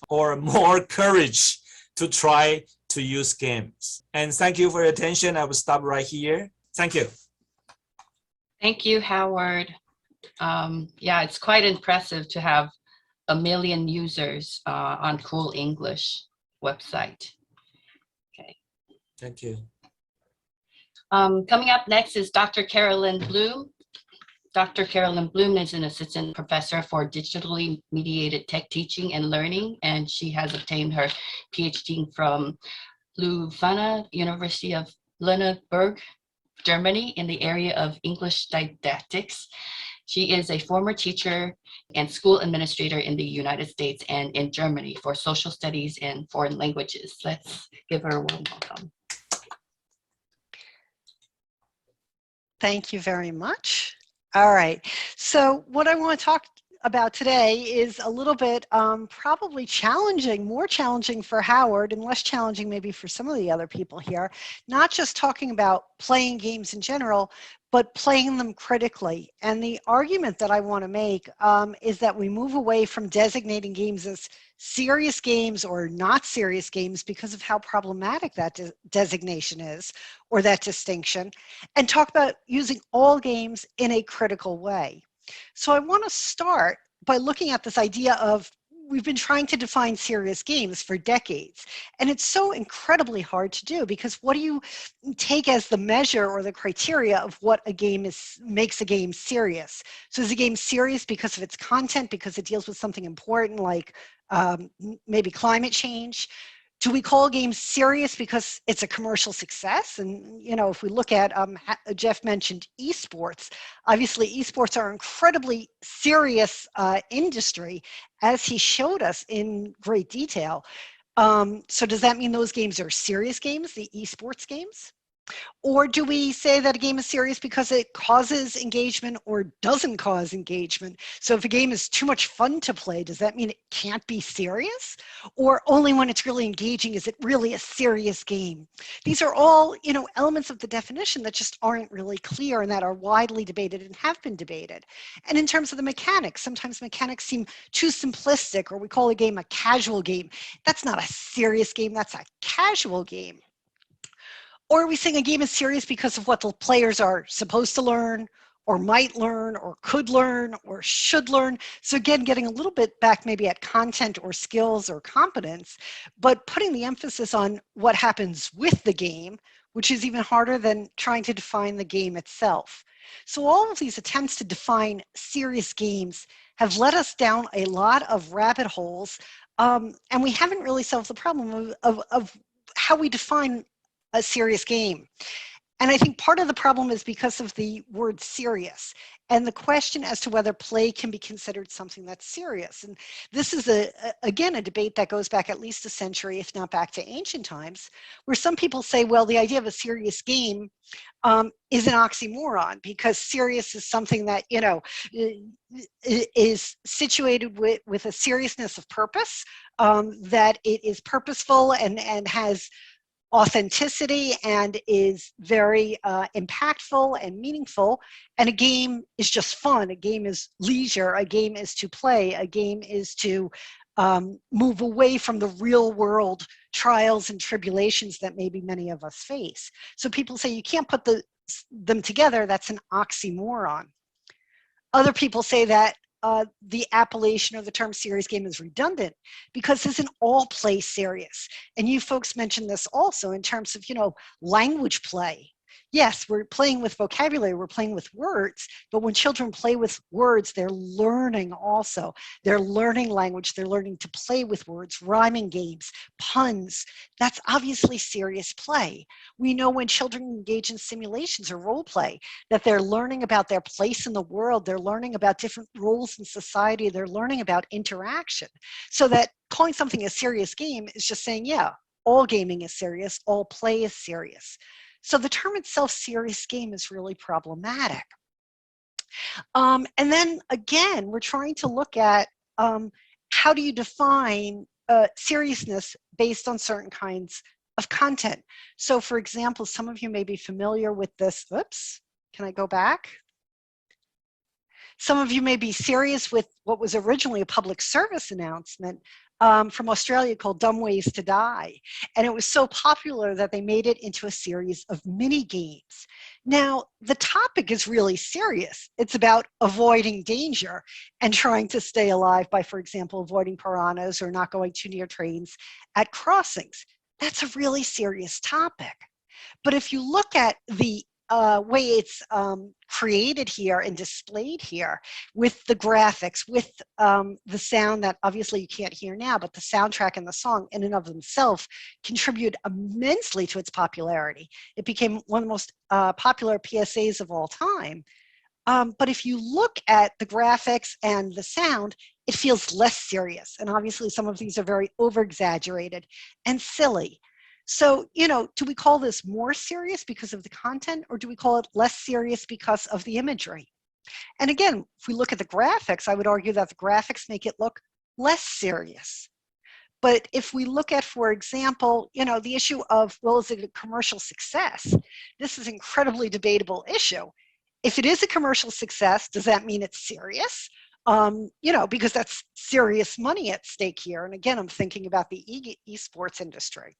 or more courage to try to use games. And thank you for your attention. I will stop right here. Thank you. Thank you, Howard. Yeah, it's quite impressive to have 1 million users on Cool English website. Okay. Thank you. Coming up next is Dr. Carolyn Bloom. Dr. Carolyn Bloom is an assistant professor for digitally mediated tech teaching and learning, and she has obtained her PhD from Leuphana University of Lüneburg, Germany, in the area of English didactics. She is a former teacher and school administrator in the United States and in Germany for social studies and foreign languages. Let's give her a warm welcome. Thank you very much. All right, so what I want to talk about today is a little bit probably challenging, more challenging for Howard and less challenging maybe for some of the other people here. Not just talking about playing games in general, but playing them critically. And the argument that I want to make is that we move away from designating games as serious games or not serious games because of how problematic that designation is, or that distinction, and talk about using all games in a critical way. So I want to start by looking at this idea of, we've been trying to define serious games for decades, and it's so incredibly hard to do, because what do you take as the measure or the criteria of what a game makes a game serious? So is a game serious because of its content, because it deals with something important like maybe climate change? Do we call games serious because it's a commercial success? And, you know, if we look at, Jeff mentioned esports, obviously esports are an incredibly serious industry, as he showed us in great detail. So does that mean those games are serious games, the esports games? Or do we say that a game is serious because it causes engagement or doesn't cause engagement? So if a game is too much fun to play, does that mean it can't be serious? Or only when it's really engaging is it really a serious game? These are all, you know, elements of the definition that just aren't really clear and that are widely debated and have been debated. And in terms of the mechanics, sometimes mechanics seem too simplistic, or we call a game a casual game. That's not a serious game, that's a casual game. Or are we saying a game is serious because of what the players are supposed to learn, or might learn, or could learn, or should learn? So again, getting a little bit back maybe at content or skills or competence, but putting the emphasis on what happens with the game, which is even harder than trying to define the game itself. So all of these attempts to define serious games have led us down a lot of rabbit holes, and we haven't really solved the problem of how we define a serious game. And I think part of the problem is because of the word serious and the question as to whether play can be considered something that's serious. And this is, again, a debate that goes back at least a century, if not back to ancient times, where some people say, well, the idea of a serious game is an oxymoron, because serious is something that, you know, is situated with a seriousness of purpose, that it is purposeful and has authenticity and is very impactful and meaningful. And a game is just fun. A game is leisure. A game is to play. A game is to move away from the real world trials and tribulations that maybe many of us face. So people say you can't put them together. That's an oxymoron. Other people say that the appellation or the term serious game is redundant because isn't all play serious? And you folks mentioned this also in terms of, language play. Yes, we're playing with vocabulary, we're playing with words, but when children play with words, they're learning also. They're learning language, they're learning to play with words, rhyming games, puns. That's obviously serious play. We know when children engage in simulations or role play that they're learning about their place in the world, they're learning about different roles in society, they're learning about interaction. So that calling something a serious game is just saying, yeah, all gaming is serious, all play is serious. So the term itself, serious game, is really problematic. And then again, we're trying to look at how do you define seriousness based on certain kinds of content. So for example, some of you may be familiar with this. Oops, can I go back? Some of you may be serious with what was originally a public service announcement from Australia called Dumb Ways to Die. And it was so popular that they made it into a series of mini games. Now, the topic is really serious. It's about avoiding danger and trying to stay alive by, for example, avoiding piranhas or not going too near trains at crossings. That's a really serious topic. But if you look at the way it's created here and displayed here with the graphics, with the sound that obviously you can't hear now, but the soundtrack and the song in and of themselves contribute immensely to its popularity. It became one of the most popular PSAs of all time. But if you look at the graphics and the sound, it feels less serious. And obviously some of these are very over-exaggerated and silly. So, do we call this more serious because of the content, or do we call it less serious because of the imagery? And again, if we look at the graphics, I would argue that the graphics make it look less serious. But if we look at, for example, the issue of, well, is it a commercial success? This is an incredibly debatable issue. If it is a commercial success, does that mean it's serious? Because that's serious money at stake here. And again, I'm thinking about the esports industry.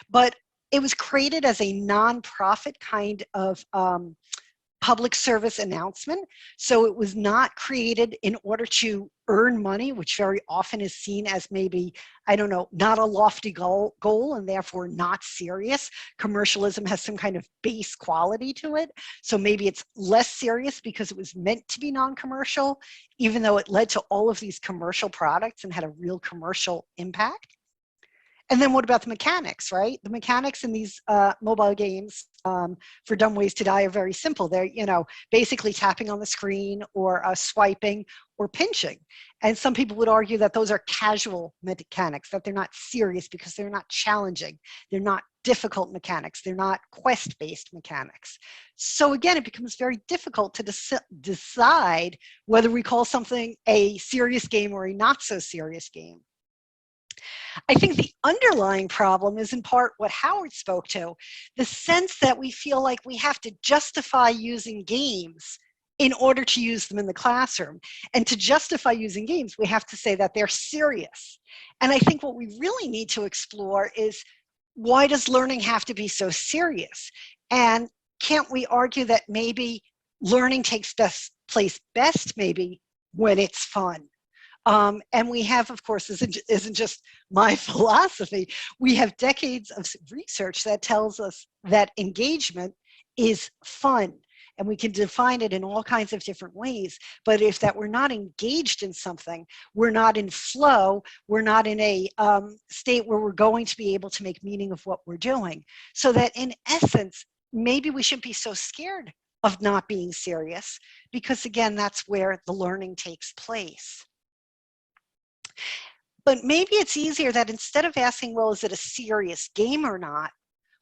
But it was created as a nonprofit kind of public service announcement. So it was not created in order to earn money, which very often is seen as maybe, not a lofty goal and therefore not serious. Commercialism has some kind of base quality to it. So maybe it's less serious because it was meant to be non-commercial, even though it led to all of these commercial products and had a real commercial impact. And then what about the mechanics, right? The mechanics in these mobile games for Dumb Ways to Die are very simple. They're, basically tapping on the screen or swiping or pinching. And some people would argue that those are casual mechanics, that they're not serious because they're not challenging. They're not difficult mechanics. They're not quest-based mechanics. So again, it becomes very difficult to decide whether we call something a serious game or a not so serious game. I think the underlying problem is in part what Howard spoke to, the sense that we feel like we have to justify using games in order to use them in the classroom. And to justify using games, we have to say that they're serious. And I think what we really need to explore is, why does learning have to be so serious? And can't we argue that maybe learning takes place best maybe when it's fun? And we have, of course, this isn't just my philosophy, we have decades of research that tells us that engagement is fun. And we can define it in all kinds of different ways. But if that we're not engaged in something, we're not in flow, we're not in a state where we're going to be able to make meaning of what we're doing. So that in essence, maybe we shouldn't be so scared of not being serious, because again, that's where the learning takes place. But maybe it's easier that instead of asking, well, is it a serious game or not,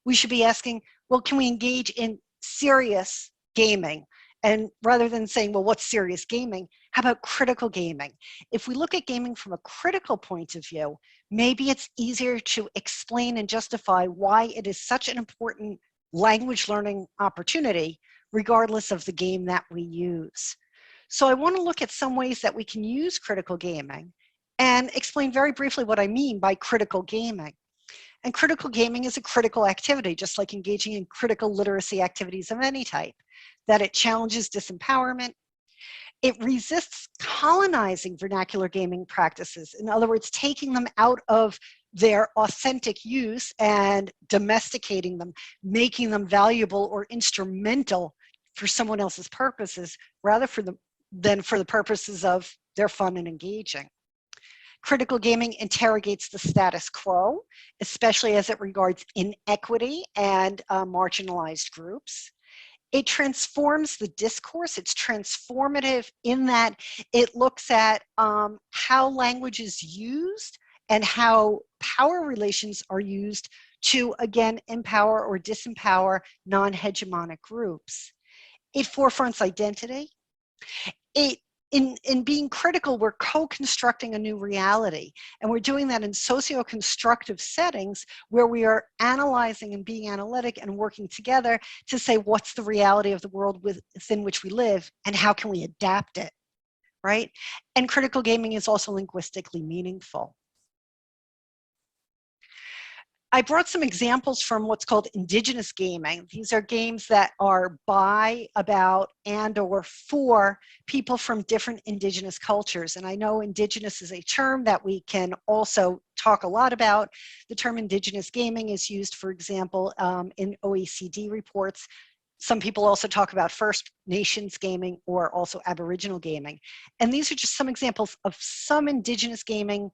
we should be asking, well, can we engage in serious gaming? And rather than saying, well, what's serious gaming? How about critical gaming? If we look at gaming from a critical point of view, maybe it's easier to explain and justify why it is such an important language learning opportunity, regardless of the game that we use. So I want to look at some ways that we can use critical gaming and explain very briefly what I mean by critical gaming. And critical gaming is a critical activity, just like engaging in critical literacy activities of any type, that it challenges disempowerment. It resists colonizing vernacular gaming practices. In other words, taking them out of their authentic use and domesticating them, making them valuable or instrumental for someone else's purposes, rather than for the purposes of their fun and engaging. Critical gaming interrogates the status quo, especially as it regards inequity and marginalized groups. It transforms the discourse. It's transformative in that it looks at how language is used and how power relations are used to, again, empower or disempower non-hegemonic groups. It forefronts identity. In being critical, we're co-constructing a new reality, and we're doing that in socio-constructive settings where we are analyzing and being analytic and working together to say what's the reality of the world within which we live and how can we adapt it, right? And critical gaming is also linguistically meaningful. I brought some examples from what's called indigenous gaming. These are games that are by, about, and or for people from different indigenous cultures. And I know indigenous is a term that we can also talk a lot about. The term indigenous gaming is used, for example, in OECD reports. Some people also talk about First Nations gaming or also Aboriginal gaming. And these are just some examples of some indigenous gaming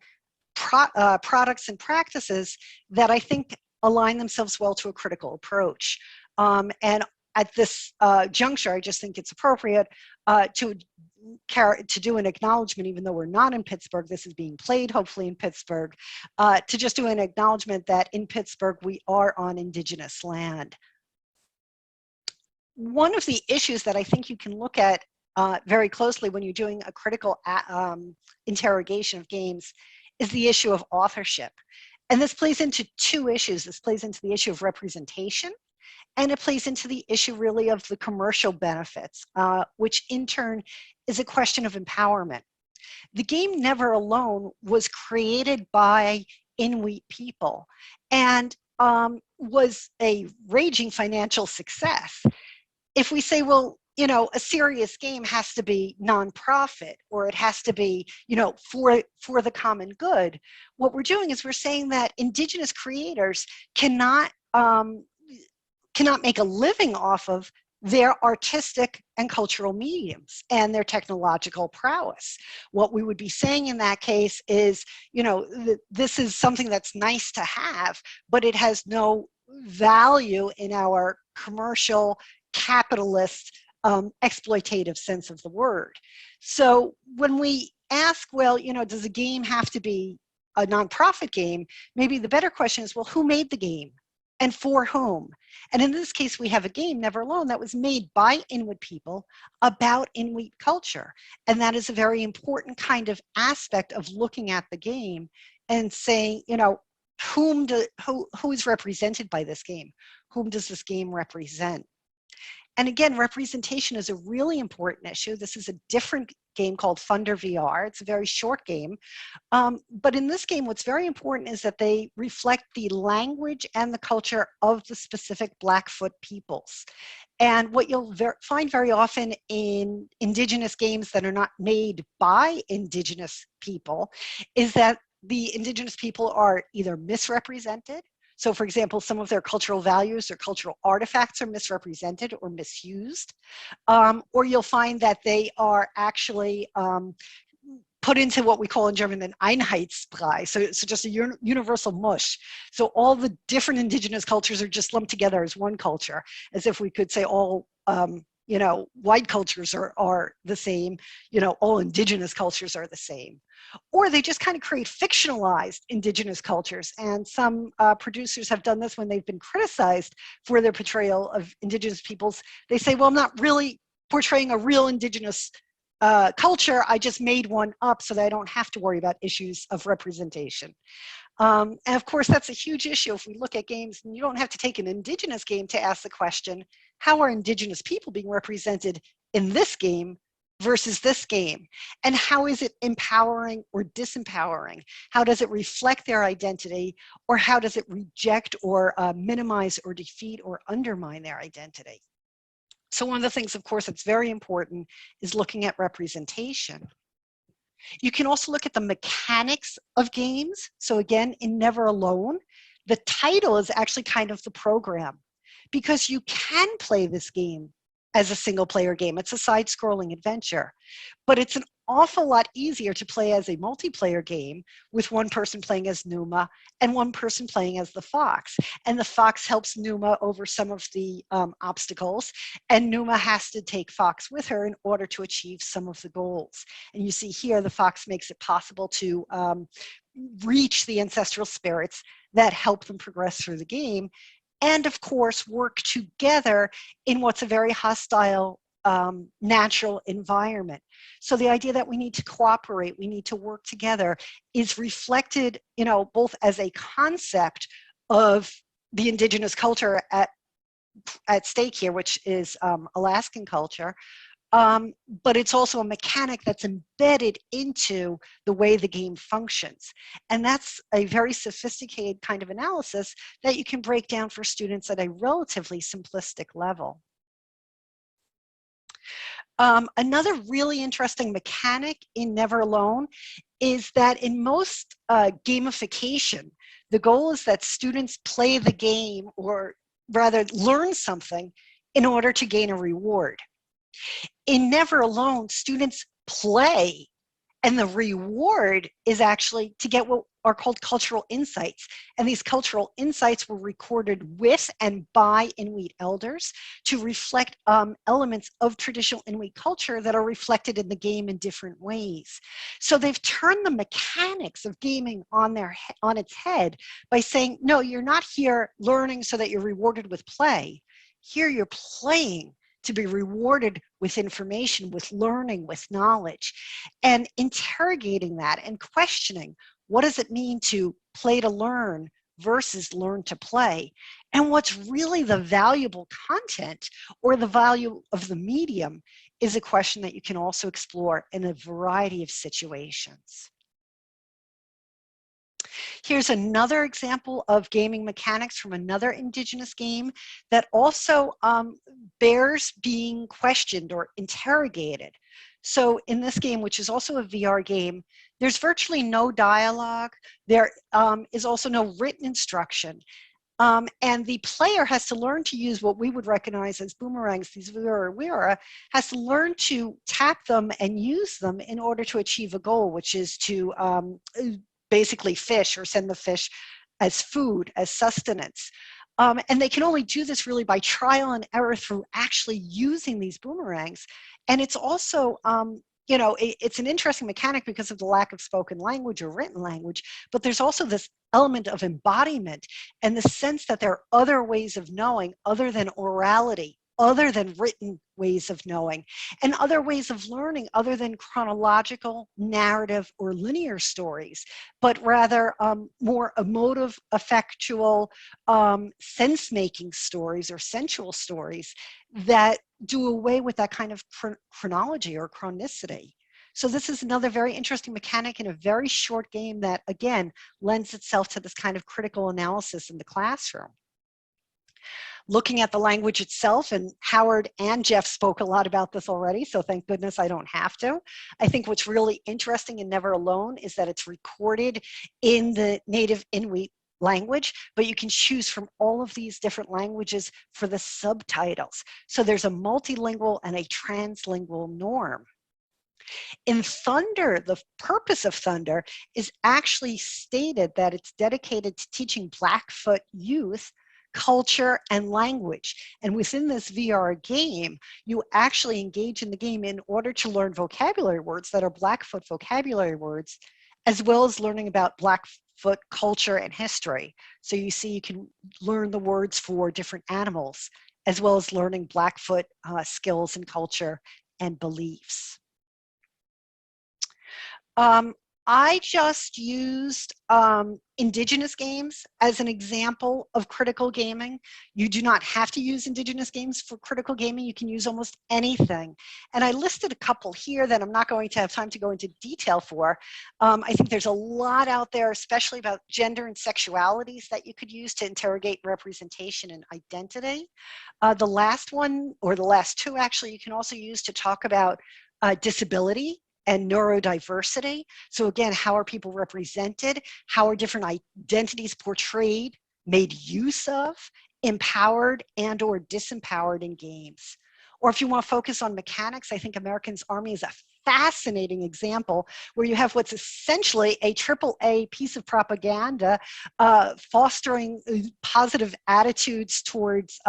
products and practices that I think align themselves well to a critical approach. And at this juncture, I just think it's appropriate to do an acknowledgement, even though we're not in Pittsburgh, this is being played hopefully in Pittsburgh, to just do an acknowledgement that in Pittsburgh we are on indigenous land. One of the issues that I think you can look at very closely when you're doing a critical interrogation of games is the issue of authorship. And this plays into two issues. This plays into the issue of representation, and it plays into the issue really of the commercial benefits, which in turn is a question of empowerment. The game Never Alone was created by Inuit people and was a raging financial success. If we say, well, you know, a serious game has to be nonprofit, or it has to be, you know, for the common good. What we're doing is we're saying that indigenous creators cannot make a living off of their artistic and cultural mediums and their technological prowess. What we would be saying in that case is, you know, this is something that's nice to have, but it has no value in our commercial, capitalist, exploitative sense of the word. So when we ask, well, you know, does a game have to be a nonprofit game? Maybe the better question is, well, who made the game and for whom? And in this case, we have a game, Never Alone, that was made by Inuit people about Inuit culture. And that is a very important kind of aspect of looking at the game and saying, you know, who is represented by this game? Whom does this game represent? And again, representation is a really important issue. This is a different game called Thunder VR. It's a very short game. But in this game, what's very important is that they reflect the language and the culture of the specific Blackfoot peoples. And what you'll find very often in indigenous games that are not made by indigenous people is that the indigenous people are either misrepresented. So for example, some of their cultural values or cultural artifacts are misrepresented or misused. Or you'll find that they are actually put into what we call in German an Einheitsbrei, so just a universal mush. So all the different indigenous cultures are just lumped together as one culture, as if we could say all you know, white cultures are the same, you know, all indigenous cultures are the same. Or they just kind of create fictionalized indigenous cultures. And some producers have done this when they've been criticized for their portrayal of indigenous peoples. They say, well, I'm not really portraying a real indigenous culture, I just made one up so that I don't have to worry about issues of representation. And of course, that's a huge issue if we look at games, and you don't have to take an indigenous game to ask the question, how are indigenous people being represented in this game versus this game? And how is it empowering or disempowering? How does it reflect their identity, or how does it reject or minimize or defeat or undermine their identity? So one of the things, of course, that's very important is looking at representation. You can also look at the mechanics of games. So again, in Never Alone, the title is actually kind of the program, because you can play this game as a single player game. It's a side-scrolling adventure, but it's an awful lot easier to play as a multiplayer game with one person playing as Numa and one person playing as the fox. And the fox helps Numa over some of the obstacles, and Numa has to take Fox with her in order to achieve some of the goals. And you see here, the fox makes it possible to reach the ancestral spirits that help them progress through the game, and of course work together in what's a very hostile natural environment. So the idea that we need to cooperate, we need to work together, is reflected, you know, both as a concept of the indigenous culture at stake here, which is Alaskan culture, but it's also a mechanic that's embedded into the way the game functions. And that's a very sophisticated kind of analysis that you can break down for students at a relatively simplistic level. Another really interesting mechanic in Never Alone is that in most gamification, the goal is that students play the game, or rather learn something, in order to gain a reward. In Never Alone, students play, and the reward is actually to get what are called cultural insights. And these cultural insights were recorded with and by Inuit elders to reflect elements of traditional Inuit culture that are reflected in the game in different ways. So they've turned the mechanics of gaming on its head by saying, no, you're not here learning so that you're rewarded with play. Here you're playing to be rewarded with information, with learning, with knowledge, and interrogating that and questioning, what does it mean to play to learn versus learn to play? And what's really the valuable content or the value of the medium is a question that you can also explore in a variety of situations. Here's another example of gaming mechanics from another indigenous game that also bears being questioned or interrogated. So in this game, which is also a VR game, there's virtually no dialogue. There is also no written instruction. And the player has to learn to use what we would recognize as boomerangs, these wira, has to learn to tap them and use them in order to achieve a goal, which is to basically fish, or send the fish as food, as sustenance. And they can only do this really by trial and error through actually using these boomerangs. And it's also, you know, it's an interesting mechanic because of the lack of spoken language or written language, but there's also this element of embodiment and the sense that there are other ways of knowing other than orality, other than written ways of knowing, and other ways of learning other than chronological, narrative, or linear stories, but rather more emotive, affectual, sense-making stories or sensual stories that do away with that kind of chronology or chronicity. So this is another very interesting mechanic in a very short game that, again, lends itself to this kind of critical analysis in the classroom. Looking at the language itself, and Howard and Jeff spoke a lot about this already, so thank goodness I don't have to. I think what's really interesting in Never Alone is that it's recorded in the native Inuit language, but you can choose from all of these different languages for the subtitles. So there's a multilingual and a translingual norm. In Thunder, the purpose of Thunder is actually stated that it's dedicated to teaching Blackfoot youth culture and language. And within this VR game, you actually engage in the game in order to learn vocabulary words that are Blackfoot vocabulary words, as well as learning about Blackfoot culture and history. So you see, you can learn the words for different animals, as well as learning Blackfoot skills and culture and beliefs. I just used indigenous games as an example of critical gaming. You do not have to use indigenous games for critical gaming. You can use almost anything. And I listed a couple here that I'm not going to have time to go into detail for. I think there's a lot out there, especially about gender and sexualities, that you could use to interrogate representation and identity. The last one, or the last two actually, you can also use to talk about disability and neurodiversity. So again, how are people represented? How are different identities portrayed, made use of, empowered and or disempowered in games? Or if you want to focus on mechanics, I think American's Army is a fascinating example where you have what's essentially a AAA piece of propaganda fostering positive attitudes towards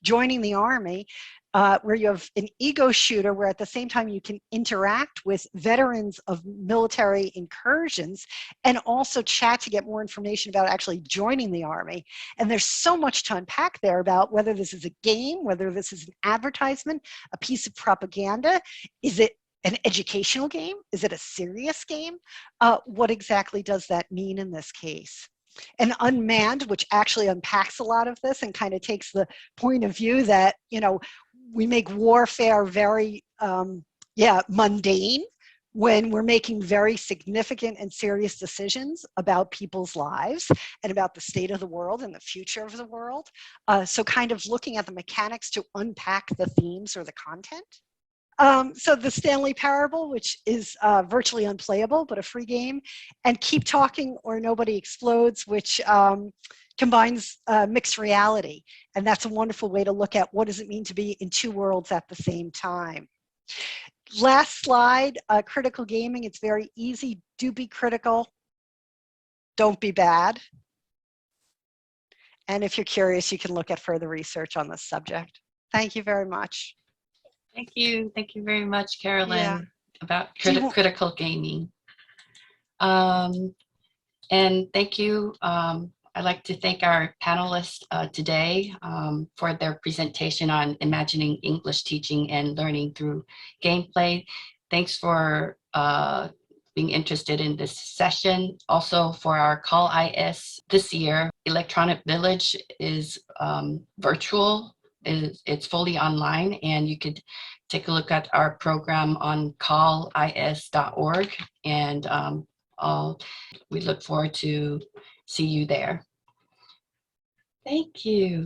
joining the Army, where you have an ego shooter where at the same time you can interact with veterans of military incursions and also chat to get more information about actually joining the Army. And there's so much to unpack there about whether this is a game, whether this is an advertisement, a piece of propaganda. Is it an educational game? Is it a serious game? What exactly does that mean in this case? And Unmanned, which actually unpacks a lot of this and kind of takes the point of view that, you know, we make warfare very, mundane when we're making very significant and serious decisions about people's lives and about the state of the world and the future of the world. So kind of looking at the mechanics to unpack the themes or the content. So the Stanley Parable, which is virtually unplayable, but a free game, and Keep Talking or Nobody Explodes, which combines mixed reality. And that's a wonderful way to look at what does it mean to be in two worlds at the same time. Last slide, critical gaming. It's very easy. Do be critical. Don't be bad. And if you're curious, you can look at further research on this subject. Thank you very much. Thank you. Thank you very much, Carolyn, about critical gaming. And thank you. I'd like to thank our panelists today for their presentation on imagining English teaching and learning through gameplay. Thanks for being interested in this session. Also for our Call IS this year, Electronic Village is virtual. It's fully online, and you could take a look at our program on callis.org, and we look forward to see you there. Thank you.